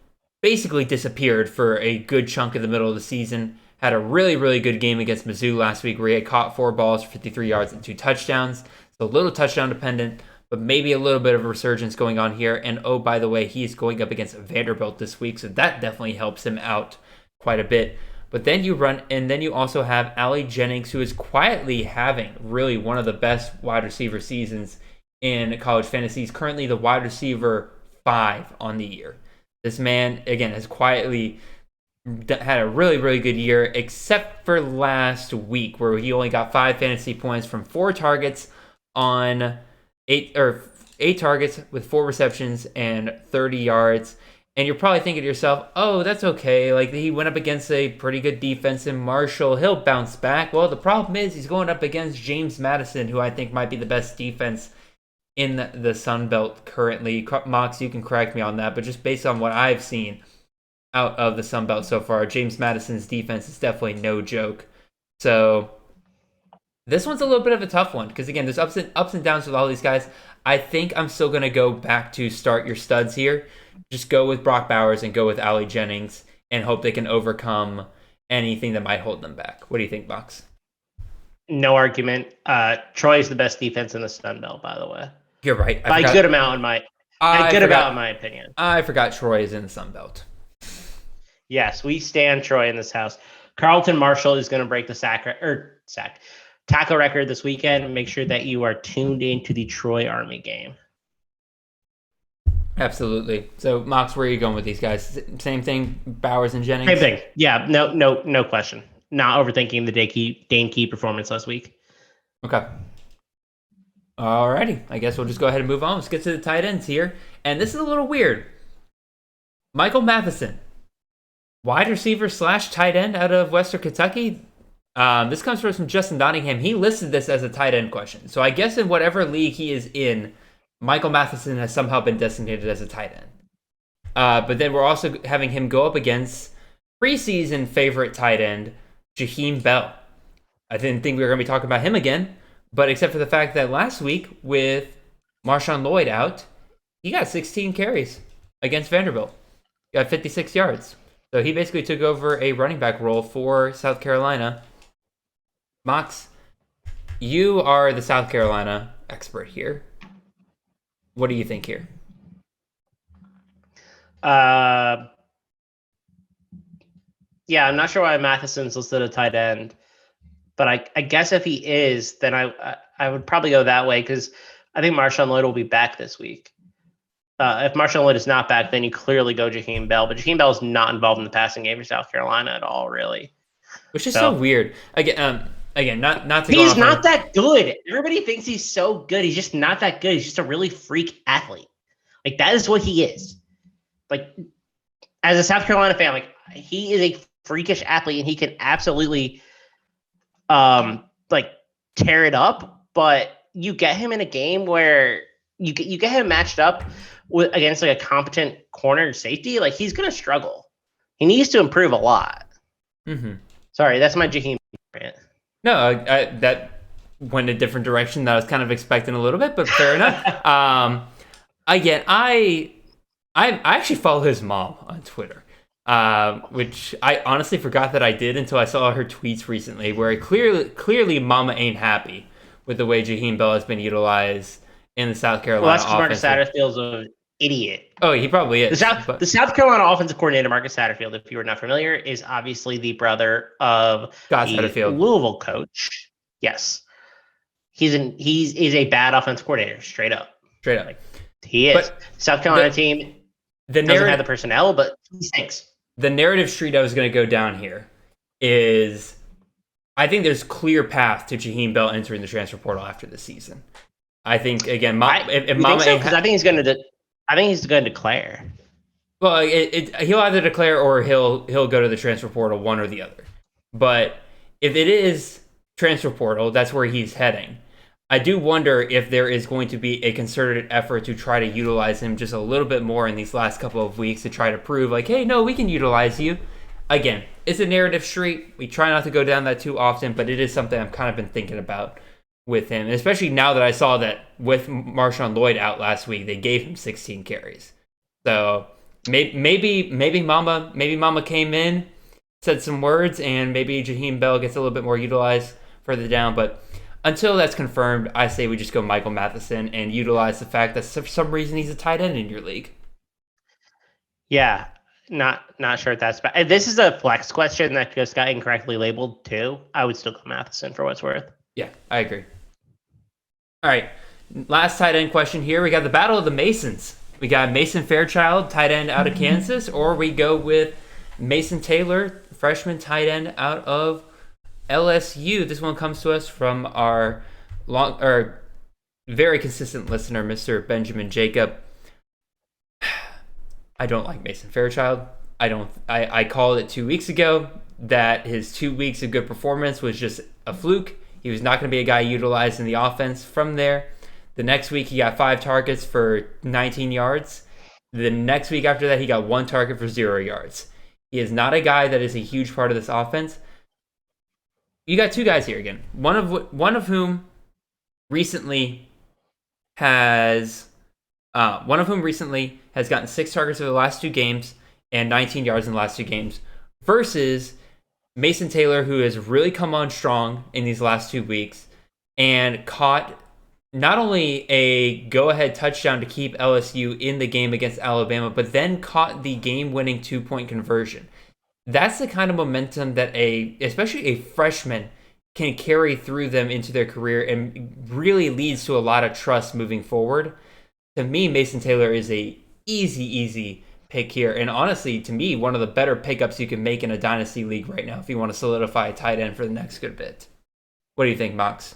Basically disappeared for a good chunk of the middle of the season. Had a really, really good game against Mizzou last week where he had caught 4 balls for 53 yards and 2 touchdowns. So a little touchdown dependent, but maybe a little bit of a resurgence going on here. And oh, by the way, he's going up against Vanderbilt this week, so that definitely helps him out quite a bit. But then you also have Allie Jennings, who is quietly having really one of the best wide receiver seasons in college fantasy. He's currently the wide receiver 5 on the year. This man, again, has quietly had a really, really good year, except for last week, where he only got 5 fantasy points from 4 targets on 8 targets with 4 receptions and 30 yards. And you're probably thinking to yourself, oh, that's okay. Like, he went up against a pretty good defense in Marshall. He'll bounce back. Well, the problem is he's going up against James Madison, who I think might be the best defense in the Sun Belt currently. Mox, you can correct me on that, but just based on what I've seen out of the Sun Belt so far, James Madison's defense is definitely no joke. So this one's a little bit of a tough one because, again, there's ups and downs with all these guys. I think I'm still going to go back to start your studs here. Just go with Brock Bowers and go with Allie Jennings and hope they can overcome anything that might hold them back. What do you think, Box? No argument. Troy is the best defense in the Sun Belt, by the way. You're right. By a good amount, in my opinion. I forgot Troy is in the Sun Belt. Yes, we stand Troy in this house. Carlton Marshall is going to break the tackle record this weekend. Make sure that you are tuned into the Troy Army game. Absolutely. So, Mox, where are you going with these guys? Same thing, Bowers and Jennings? Same thing. Yeah, no question. Not overthinking the Dane Key performance last week. Okay. Alrighty. I guess we'll just go ahead and move on. Let's get to the tight ends here. And this is a little weird. Michael Matheson, wide receiver / tight end out of Western Kentucky. This comes from Justin Donningham. He listed this as a tight end question. So I guess in whatever league he is in, Michael Matheson has somehow been designated as a tight end. But then we're also having him go up against preseason favorite tight end, Jaheim Bell. I didn't think we were going to be talking about him again, but except for the fact that last week with Marshawn Lloyd out, he got 16 carries against Vanderbilt. Got 56 yards. So he basically took over a running back role for South Carolina. Mox, you are the South Carolina expert here. What do you think here? Yeah, I'm not sure why Matheson's listed a tight end, but I guess if he is, then I would probably go that way because I think Marshawn Lloyd will be back this week. If Marshawn Lloyd is not back, then you clearly go Jaheim Bell, but Jaheim Bell is not involved in the passing game for South Carolina at all, really. Which is so weird. Again, not to go He's off not that good. Everybody thinks he's so good. He's just not that good. He's just a really freak athlete. Like, that is what he is. Like, as a South Carolina fan, like, he is a freakish athlete and he can absolutely like tear it up, but you get him in a game where you get him matched up against like a competent corner safety, like he's gonna struggle. He needs to improve a lot. Mm-hmm. Sorry, that's my Jaheim rant. No, that went a different direction that I was kind of expecting a little bit, but fair enough. Again, I actually follow his mom on Twitter, which I honestly forgot that I did until I saw her tweets recently, where clearly Mama ain't happy with the way Jaheim Bell has been utilized in the South Carolina offense. Well, that's because Marcus Satterfield's an idiot. Oh, he probably is. The South Carolina offensive coordinator, Marcus Satterfield, if you were not familiar, is obviously the brother of Scott the Satterfield. Louisville coach. Yes. He's a bad offensive coordinator, straight up. Straight up. Like, he is. But South Carolina team doesn't have the personnel, but he stinks. The narrative street I was going to go down here is I think there's clear path to Jaheim Bell entering the transfer portal after the season. I think, again, if Mama so? Because I think he's going to declare. Well, he'll either declare or he'll go to the transfer portal, one or the other. But if it is transfer portal, that's where he's heading. I do wonder if there is going to be a concerted effort to try to utilize him just a little bit more in these last couple of weeks to try to prove, like, hey, no, we can utilize you. Again, it's a narrative street. We try not to go down that too often, but it is something I've kind of been thinking about with him, and especially now that I saw that with Marshawn Lloyd out last week, they gave him 16 carries. So maybe Mama came in, said some words, and maybe Jaheim Bell gets a little bit more utilized further down. But until that's confirmed, I say we just go Michael Matheson and utilize the fact that for some reason he's a tight end in your league. Yeah, not sure if that's bad. This is a flex question that just got incorrectly labeled too. I would still go Matheson for what's worth. Yeah, I agree. All right, last tight end question here. We got the battle of the Masons. We got Mason Fairchild, tight end out of Kansas, or we go with Mason Taylor, freshman tight end out of LSU. This one comes to us from our very consistent listener, Mr. Benjamin Jacob. I don't like Mason Fairchild. I called it 2 weeks ago that his 2 weeks of good performance was just a fluke. He was not going to be a guy utilized in the offense from there. The next week, he got 5 targets for 19 yards. The next week after that, he got 1 target for 0 yards. He is not a guy that is a huge part of this offense. You got 2 guys here again. One of whom recently has gotten 6 targets over the last 2 games and 19 yards in the last 2 games, versus Mason Taylor, who has really come on strong in these last 2 weeks and caught not only a go-ahead touchdown to keep LSU in the game against Alabama, but then caught the game-winning 2-point conversion. That's the kind of momentum that especially a freshman can carry through them into their career and really leads to a lot of trust moving forward. To me, Mason Taylor is a easy pick here. And honestly, to me, one of the better pickups you can make in a dynasty league right now if you want to solidify a tight end for the next good bit. What do you think, Mox?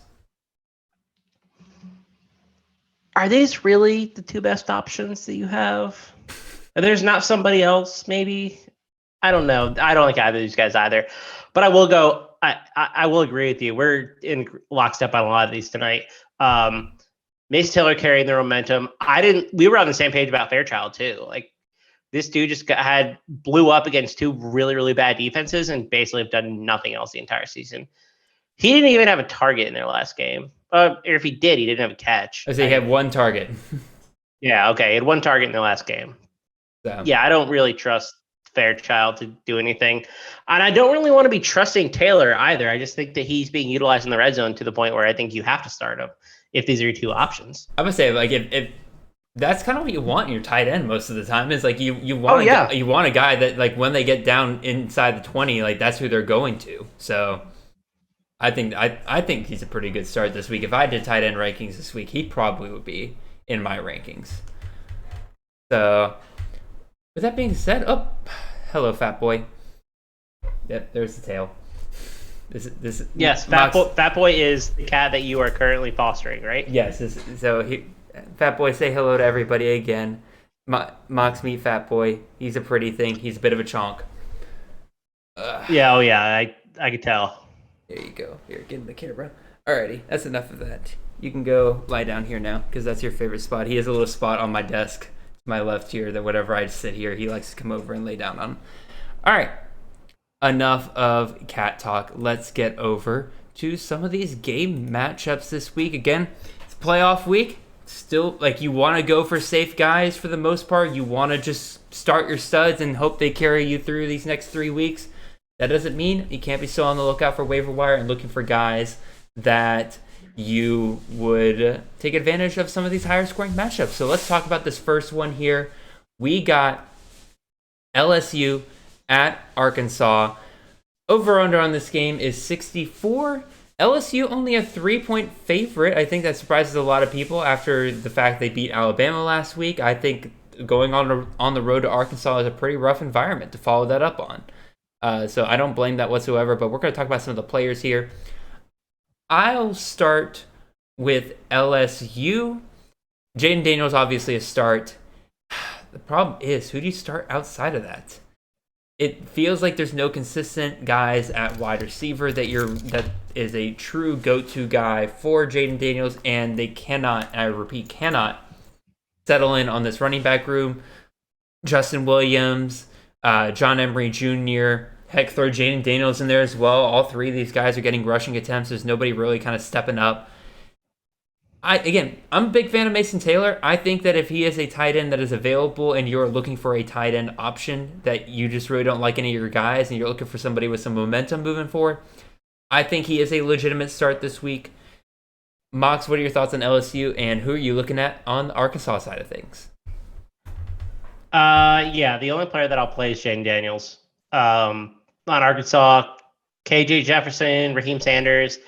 Are these really the 2 best options that you have? There's not somebody else, maybe? I don't know. I don't like either of these guys either. But I will go. I will agree with you. We're in lockstep on a lot of these tonight. Mason Taylor carrying their momentum. We were on the same page about Fairchild too. Like, this dude just blew up against 2 really, really bad defenses and basically have done nothing else the entire season. He didn't even have a target in their last game. Or if he did, he didn't have a catch. I say he had 1 target. Yeah, okay. He had 1 target in their last game. So. Yeah, I don't really trust Fairchild to do anything. And I don't really want to be trusting Taylor either. I just think that he's being utilized in the red zone to the point where I think you have to start him if these are your two options. I'm gonna say, like, if that's kind of what you want in your tight end most of the time, is like you want you want a guy that, like, when they get down inside the 20, like, that's who they're going to. So I think he's a pretty good start this week. If I did tight end rankings this week, he probably would be in my rankings. So with that being said, hello, Fat Boy. Yep, there's the tail. Yes, Fat Boy is the cat that you are currently fostering, right? Yes. Fat Boy, say hello to everybody again. Mox meet Fat Boy. He's a pretty thing. He's a bit of a chonk. Yeah, I could tell. There you go. Here, get in the camera. Alrighty, that's enough of that. You can go lie down here now, because that's your favorite spot. He has a little spot on my desk to my left here that whenever I sit here, he likes to come over and lay down on. Alright, enough of cat talk. Let's get over to some of these game matchups this week. Again, it's playoff week. Still, like, you want to go for safe guys for the most part. You want to just start your studs and hope they carry you through these next 3 weeks. That doesn't mean you can't be still on the lookout for waiver wire and looking for guys that you would take advantage of some of these higher scoring matchups. So let's talk about this first one here. We got LSU at Arkansas. Over-under on this game is 64. LSU only a 3-point favorite. I think that surprises a lot of people after the fact they beat Alabama last week. I think going on the road to Arkansas is a pretty rough environment to follow that up on. So I don't blame that whatsoever, but we're going to talk about some of the players here. I'll start with LSU. Jaden Daniels, obviously a start. The problem is, who do you start outside of that? It feels like there's no consistent guys at wide receiver that is a true go-to guy for Jaden Daniels, and they cannot, I repeat, cannot settle in on this running back room. Justin Williams, John Emery Jr., heck, throw Jaden Daniels in there as well. All three of these guys are getting rushing attempts. There's nobody really kind of stepping up. I'm a big fan of Mason Taylor. I think that if he is a tight end that is available and you're looking for a tight end option that you just really don't like any of your guys and you're looking for somebody with some momentum moving forward, I think he is a legitimate start this week. Mox, what are your thoughts on LSU, and who are you looking at on the Arkansas side of things? The only player that I'll play is Jaden Daniels. On Arkansas, KJ Jefferson, Raheem Sanders.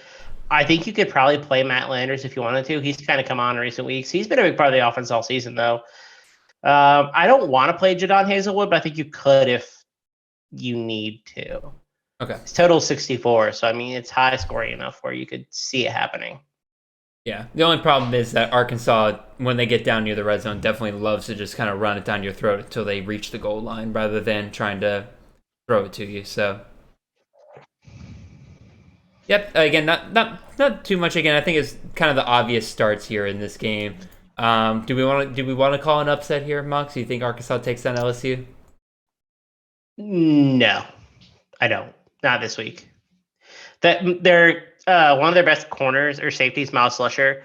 I think you could probably play Matt Landers if you wanted to. He's kind of come on in recent weeks. He's been a big part of the offense all season, though. I don't want to play Jadon Hazelwood, but I think you could if you need to. Okay. His total is 64, so, I mean, it's high scoring enough where you could see it happening. Yeah, the only problem is that Arkansas, when they get down near the red zone, definitely loves to just kind of run it down your throat until they reach the goal line rather than trying to throw it to you. So, yep. Again, not too much. Again, I think it's kind of the obvious starts here in this game. Do we want to call an upset here, Mox? Do you think Arkansas takes down LSU? No, I don't. Not this week. They're one of their best corners or safeties, Miles Slusher,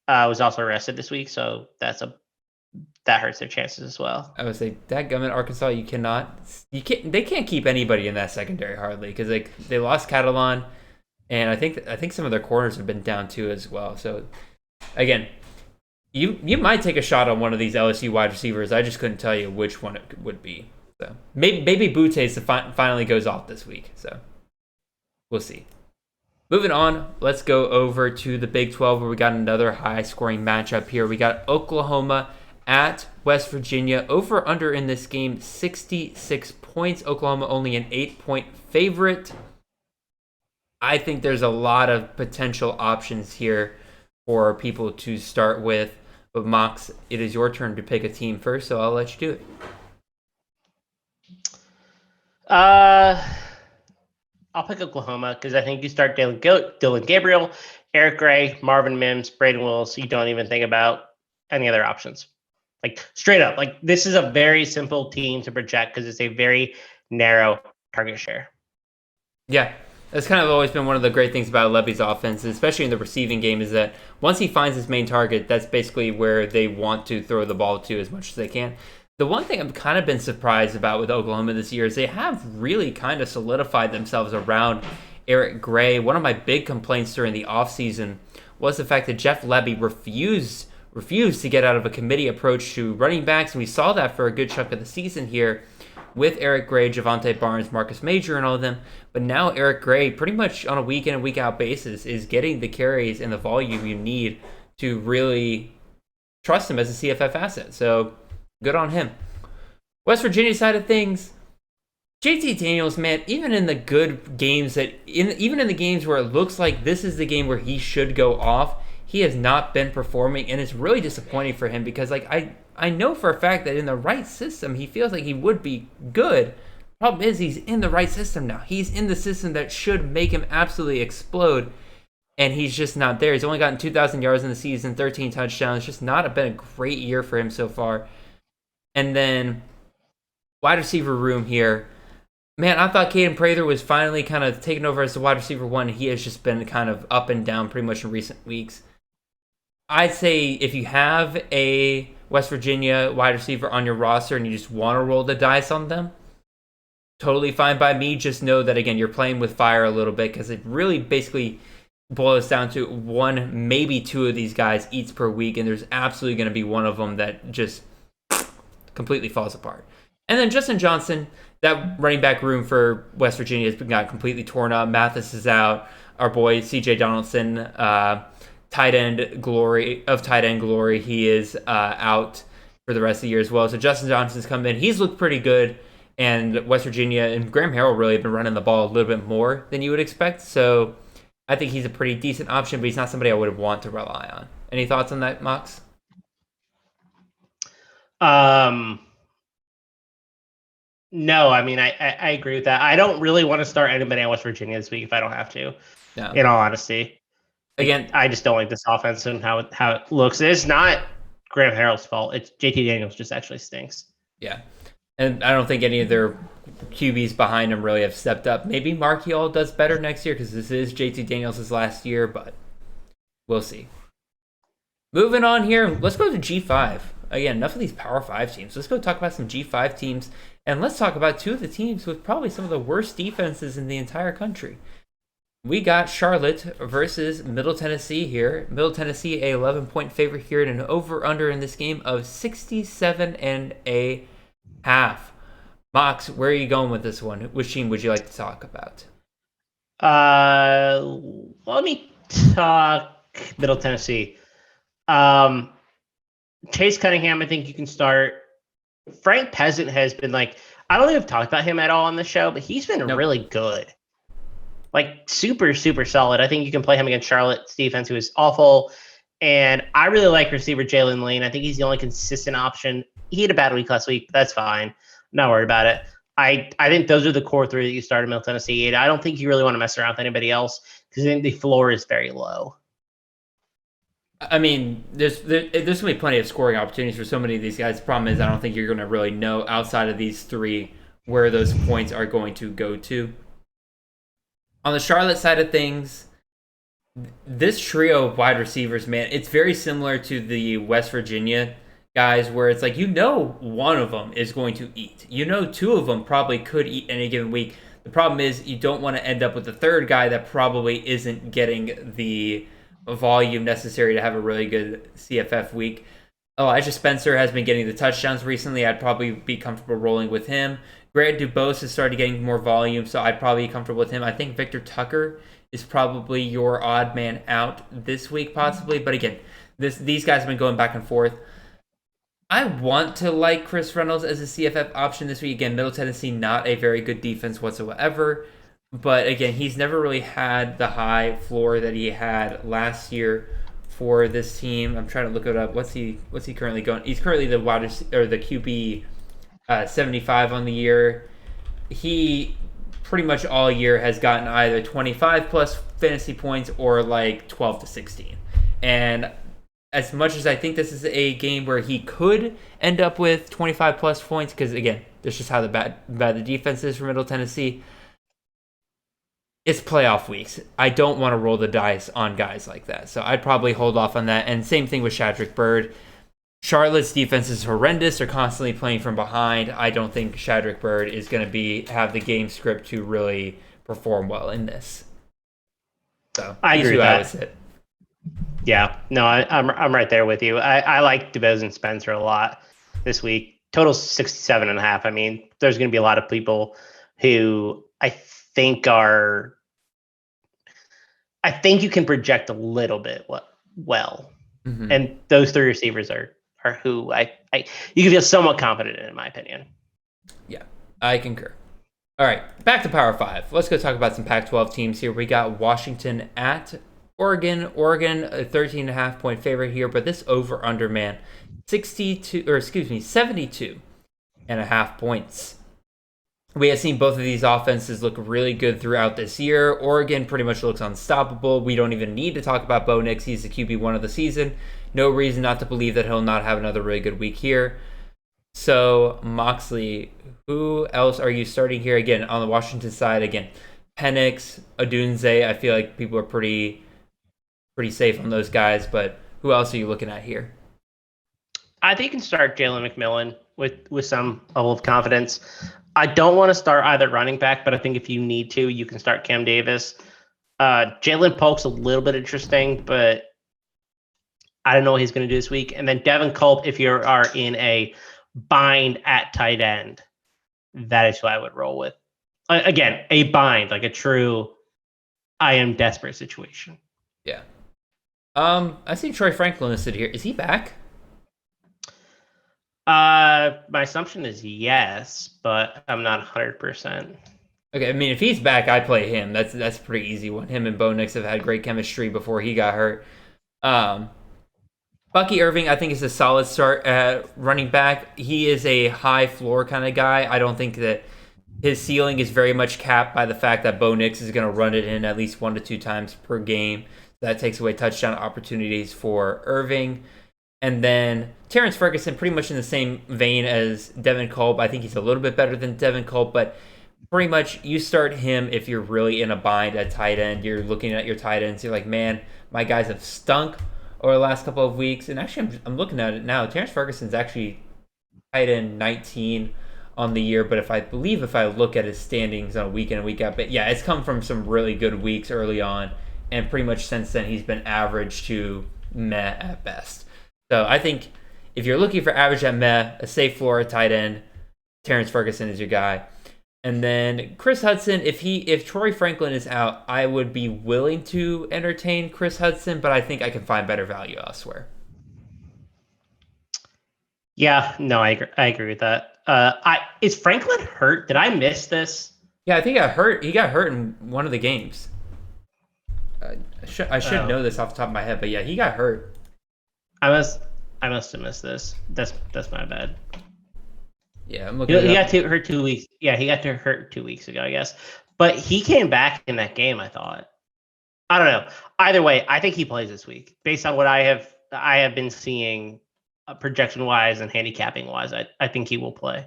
was also arrested this week, so that hurts their chances as well. I would say, dadgummit, Arkansas, they can't keep anybody in that secondary hardly, because they lost Catalan, and I think some of their corners have been down too as well. So again, you might take a shot on one of these LSU wide receivers. I just couldn't tell you which one it would be. So maybe Boutte finally goes off this week. So we'll see. Moving on, let's go over to the Big 12 where we got another high-scoring matchup here. We got Oklahoma at West Virginia. Over-under in this game, 66 points. Oklahoma only an 8-point favorite. I think there's a lot of potential options here for people to start with. But Mox, it is your turn to pick a team first, so I'll let you do it. I'll pick Oklahoma because I think you start Dylan Gabriel, Eric Gray, Marvin Mims, Braden Willis. You don't even think about any other options. Like, straight up. Like, this is a very simple team to project because it's a very narrow target share. Yeah, that's kind of always been one of the great things about Levy's offense, especially in the receiving game, is that once he finds his main target, that's basically where they want to throw the ball to as much as they can. The one thing I've kind of been surprised about with Oklahoma this year is they have really kind of solidified themselves around Eric Gray. One of my big complaints during the offseason was the fact that Jeff Lebby refused to get out of a committee approach to running backs, and we saw that for a good chunk of the season here with Eric Gray, Javonte Barnes, Marcus Major, and all of them. But now Eric Gray, pretty much on a week in and week out basis, is getting the carries and the volume you need to really trust him as a CFF asset. So good on him. West Virginia side of things, JT Daniels, man, even in the good games even in the games where it looks like this is the game where he should go off, he has not been performing, and it's really disappointing for him because I know for a fact that in the right system he feels like he would be good. Problem is he's in the right system now. He's in the system that should make him absolutely explode, and he's just not there. He's only gotten 2,000 yards in the season, 13 touchdowns. It's just not been a great year for him so far. And then wide receiver room here. Man, I thought Caden Prather was finally kind of taking over as the wide receiver one. He has just been kind of up and down pretty much in recent weeks. I'd say if you have a West Virginia wide receiver on your roster and you just want to roll the dice on them, totally fine by me. Just know that, again, you're playing with fire a little bit because it really basically boils down to one, maybe two of these guys eats per week, and there's absolutely going to be one of them that just completely falls apart. And then Justin Johnson, that running back room for West Virginia has got completely torn up. Mathis is out. Our boy CJ Donaldson, tight end glory, he is out for the rest of the year as well. So Justin Johnson's come in. He's looked pretty good. And West Virginia and Graham Harrell really have been running the ball a little bit more than you would expect. So I think he's a pretty decent option, but he's not somebody I would want to rely on. Any thoughts on that, Mox? No, I mean, I agree with that. I don't really want to start anybody at West Virginia this week if I don't have to, No. In all honesty. Again, I just don't like this offense and how it looks. It's not Graham Harrell's fault. It's JT Daniels just actually stinks. Yeah. And I don't think any of their QBs behind him really have stepped up. Maybe Markiol does better next year because this is JT Daniels' last year, but we'll see. Moving on here, let's go to G5. Again, enough of these Power 5 teams. Let's go talk about some G5 teams, and let's talk about two of the teams with probably some of the worst defenses in the entire country. We got Charlotte versus Middle Tennessee here. Middle Tennessee, a 11-point favorite here, and an over-under in this game of 67.5. Mox, where are you going with this one? Which team would you like to talk about? Let me talk Middle Tennessee. Chase Cunningham, I think you can start. Frank Peasant has been I don't think I've talked about him at all on the show, but he's been really good. Super, super solid. I think you can play him against Charlotte's defense, who is awful. And I really like receiver Jalen Lane. I think he's the only consistent option. He had a bad week last week, but that's fine. I'm not worried about it. I think those are the core three that you start in Middle Tennessee. And I don't think you really want to mess around with anybody else because I think the floor is very low. I mean, there's going to be plenty of scoring opportunities for so many of these guys. The problem is I don't think you're going to really know outside of these three where those points are going to go to. On the Charlotte side of things, this trio of wide receivers, man, it's very similar to the West Virginia guys where it's one of them is going to eat. Two of them probably could eat any given week. The problem is you don't want to end up with the third guy that probably isn't getting the volume necessary to have a really good CFF week. Elijah Spencer has been getting the touchdowns recently. I'd probably be comfortable rolling with him. Grant Dubose has started getting more volume, so I'd probably be comfortable with him. I think Victor Tucker is probably your odd man out this week, possibly. But again, these guys have been going back and forth. I want to like Chris Reynolds as a CFF option this week. Again, Middle Tennessee, not a very good defense whatsoever. But again, he's never really had the high floor that he had last year for this team. I'm trying to look it up. What's he currently going? He's currently the QB 75 on the year. He pretty much all year has gotten either 25 plus fantasy points or 12 to 16. And as much as I think this is a game where he could end up with 25 plus points, because again, that's just how bad the defense is for Middle Tennessee. It's playoff weeks. I don't want to roll the dice on guys like that. So I'd probably hold off on that. And same thing with Shadrick Bird. Charlotte's defense is horrendous. They're constantly playing from behind. I don't think Shadrick Bird is going to have the game script to really perform well in this. So I agree with that. I would sit. Yeah, no, I'm right there with you. I like DeBose and Spencer a lot this week. Total 67.5. I mean, there's going to be a lot of people who I think you can project a little bit well. Mm-hmm. And those three receivers are who you can feel somewhat confident in my opinion. Yeah, I concur. All right, back to Power 5. Let's go talk about some Pac-12 teams here. We got Washington at Oregon. Oregon, a 13.5 point favorite here, but this over-under, man, 72.5 points. We have seen both of these offenses look really good throughout this year. Oregon pretty much looks unstoppable. We don't even need to talk about Bo Nix. He's the QB1 of the season. No reason not to believe that he'll not have another really good week here. So, Moxley, who else are you starting here? Again, on the Washington side, again, Penix, Odunze. I feel like people are pretty safe on those guys, but who else are you looking at here? I think you can start Jalen McMillan with some level of confidence. I don't want to start either running back, but I think if you need to, you can start Cam Davis. Jalen Polk's a little bit interesting, but I don't know what he's going to do this week. And then Devin Culp, if you are in a bind at tight end, that is who I would roll with. Again, a bind, like a true I am desperate situation. Yeah. I see Troy Franklin listed here. Is he back? My assumption is yes, but I'm not 100%. Okay, I mean, if he's back, I play him. That's a pretty easy one. Him and Bo Nix have had great chemistry before he got hurt. Bucky Irving, I think, is a solid start at running back. He is a high floor kind of guy. I don't think that his ceiling is very much capped by the fact that Bo Nix is going to run it in at least 1 to 2 times per game. That takes away touchdown opportunities for Irving. And then Terrence Ferguson, pretty much in the same vein as Devin Culp. I think he's a little bit better than Devin Culp, but pretty much you start him if you're really in a bind at tight end. You're looking at your tight ends. You're like, man, my guys have stunk over the last couple of weeks. And actually, I'm looking at it now. Terrence Ferguson's actually tight end 19 on the year. But if I look at his standings on a week in and week out, but yeah, it's come from some really good weeks early on. And pretty much since then, he's been average to meh at best. So I think if you're looking for average at meh, a safe floor at tight end, Terrence Ferguson is your guy. And then Chris Hudson, if Troy Franklin is out, I would be willing to entertain Chris Hudson, but I think I can find better value elsewhere. Yeah, no, I agree with that. Is Franklin hurt? Did I miss this? Yeah, I think he got hurt in one of the games. I should know this off the top of my head, but yeah, he got hurt. I must have missed this. That's my bad. Yeah, I'm looking. He got hurt 2 weeks. Yeah, he got hurt 2 weeks ago, I guess. But he came back in that game. I thought. I don't know. Either way, I think he plays this week based on what I have been seeing, projection wise and handicapping wise. I think he will play.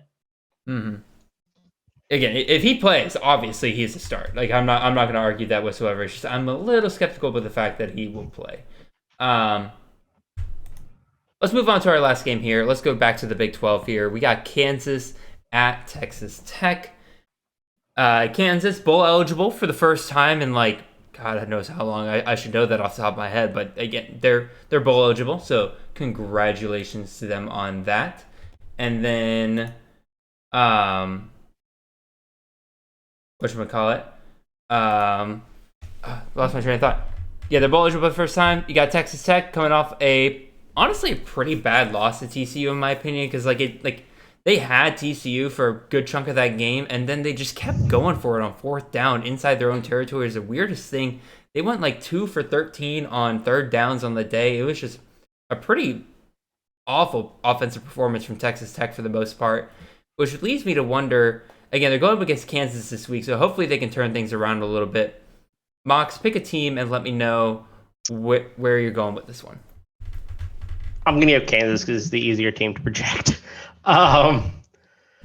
Mm-hmm. Again, if he plays, obviously he's a start. Like I'm not going to argue that whatsoever. It's just I'm a little skeptical about the fact that he will play. Let's move on to our last game here. Let's go back to the Big 12 here. We got Kansas at Texas Tech. Kansas bowl eligible for the first time in like God knows how long. I should know that off the top of my head, but again, they're bowl eligible, so congratulations to them on that. And then whatchamacallit? Lost my train of thought. Yeah, they're bowl eligible for the first time. You got Texas Tech coming off honestly a pretty bad loss to TCU in my opinion, because they had TCU for a good chunk of that game, and then they just kept going for it on 4th down inside their own territory. Is the weirdest thing. They went 2 for 13 on 3rd downs on the day. It was just a pretty awful offensive performance from Texas Tech for the most part, which leads me to wonder, again, they're going up against Kansas this week, so hopefully they can turn things around a little bit. Mox, pick a team and let me know where you're going with this one. I'm going to go Kansas because it's the easier team to project. No,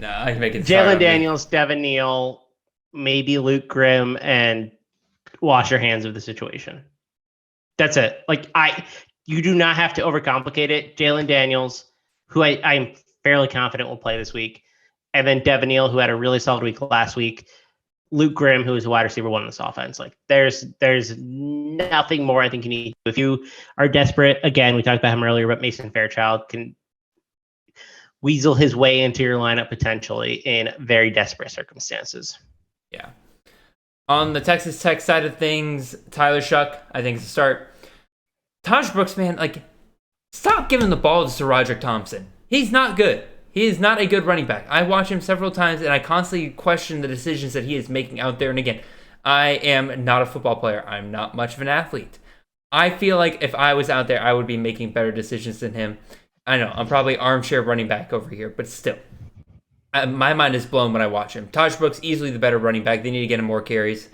I can make it. Jalen Daniels, Devin Neal, maybe Luke Grimm, and wash your hands of the situation. That's it. You do not have to overcomplicate it. Jalen Daniels, who I'm fairly confident will play this week. And then Devin Neal, who had a really solid week last week. Luke Grimm, who is a wide receiver one in this offense. Like there's nothing more I think you need. If you are desperate, again, we talked about him earlier, but Mason Fairchild can weasel his way into your lineup potentially in very desperate circumstances. Yeah. On the Texas Tech side of things, Tyler Shuck, I think is a start. Taj Brooks, man, like, stop giving the ball to Roderick Thompson. He's not good. He is not a good running back. I watch him several times, and I constantly question the decisions that he is making out there. And again, I am not a football player. I'm not much of an athlete. I feel like if I was out there, I would be making better decisions than him. I know, I'm probably armchair running back over here, but still. My mind is blown when I watch him. Taj Brooks, easily the better running back. They need to get him more carries.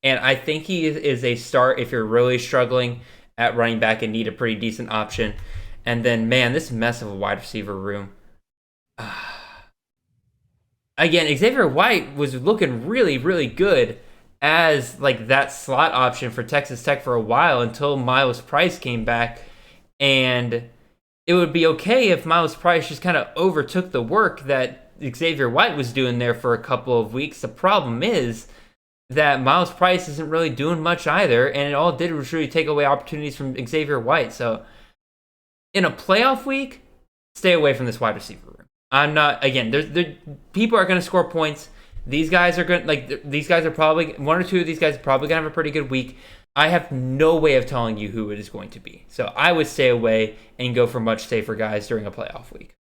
And I think he is a start if you're really struggling at running back and need a pretty decent option. And then, man, this mess of a wide receiver room. Again, Xavier White was looking really, really good as like that slot option for Texas Tech for a while until Miles Price came back. And it would be okay if Miles Price just kind of overtook the work that Xavier White was doing there for a couple of weeks. The problem is that Miles Price isn't really doing much either, and it all did was really take away opportunities from Xavier White. So in a playoff week, stay away from this wide receiver room. I'm not, again, people are going to score points. These guys are going to, these guys are probably, one or two of these guys are probably going to have a pretty good week. I have no way of telling you who it is going to be. So I would stay away and go for much safer guys during a playoff week.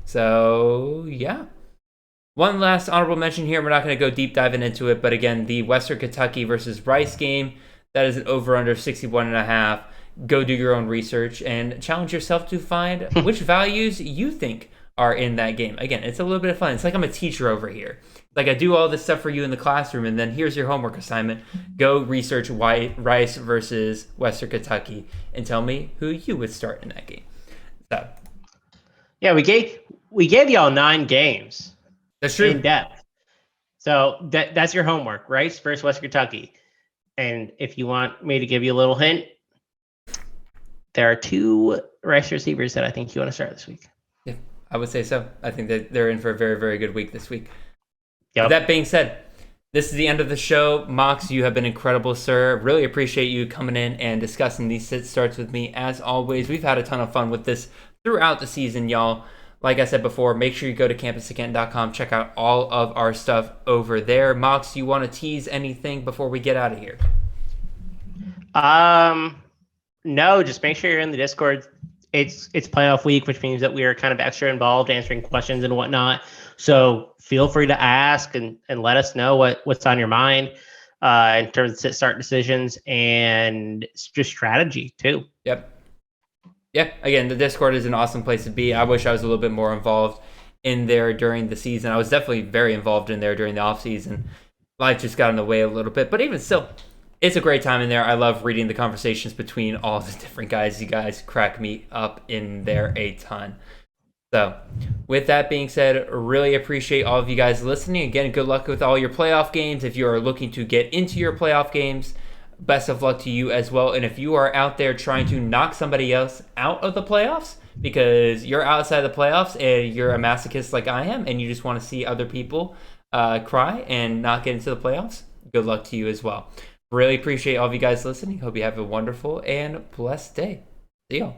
So, yeah. One last honorable mention here. We're not going to go deep diving into it, but again, the Western Kentucky versus Rice game, that is an over-under 61.5. Go do your own research and challenge yourself to find which values you think are in that game. Again, it's a little bit of fun. It's like I'm a teacher over here. Like I do all this stuff for you in the classroom, and then here's your homework assignment. Go research Rice versus Western Kentucky and tell me who you would start in that game. So, yeah, we gave y'all 9 games. That's true. In depth. So that's your homework, Rice versus Western Kentucky. And if you want me to give you a little hint, there are 2 Rice receivers that I think you want to start this week. Yeah, I would say so. I think that they're in for a very, very good week this week. Yep. With that being said, this is the end of the show. Mox, you have been incredible, sir. Really appreciate you coming in and discussing these sit starts with me. As always, we've had a ton of fun with this throughout the season, y'all. Like I said before, make sure you go to campusofcanton.com. Check out all of our stuff over there. Mox, you want to tease anything before we get out of here? No, just make sure you're in the Discord. It's playoff week, which means that we are kind of extra involved answering questions and whatnot. So feel free to ask and let us know what's on your mind in terms of start decisions and just strategy too. Yep. Yeah, again, the Discord is an awesome place to be. I wish I was a little bit more involved in there during the season. I was definitely very involved in there during the offseason. Life just got in the way a little bit, but even still, it's a great time in there. I love reading the conversations between all the different guys. You guys crack me up in there a ton. So, with that being said, really appreciate all of you guys listening. Again, good luck with all your playoff games. If you are looking to get into your playoff games, best of luck to you as well. And if you are out there trying to knock somebody else out of the playoffs because you're outside the playoffs and you're a masochist like I am and you just want to see other people cry and not get into the playoffs, good luck to you as well. Really appreciate all of you guys listening. Hope you have a wonderful and blessed day. See y'all.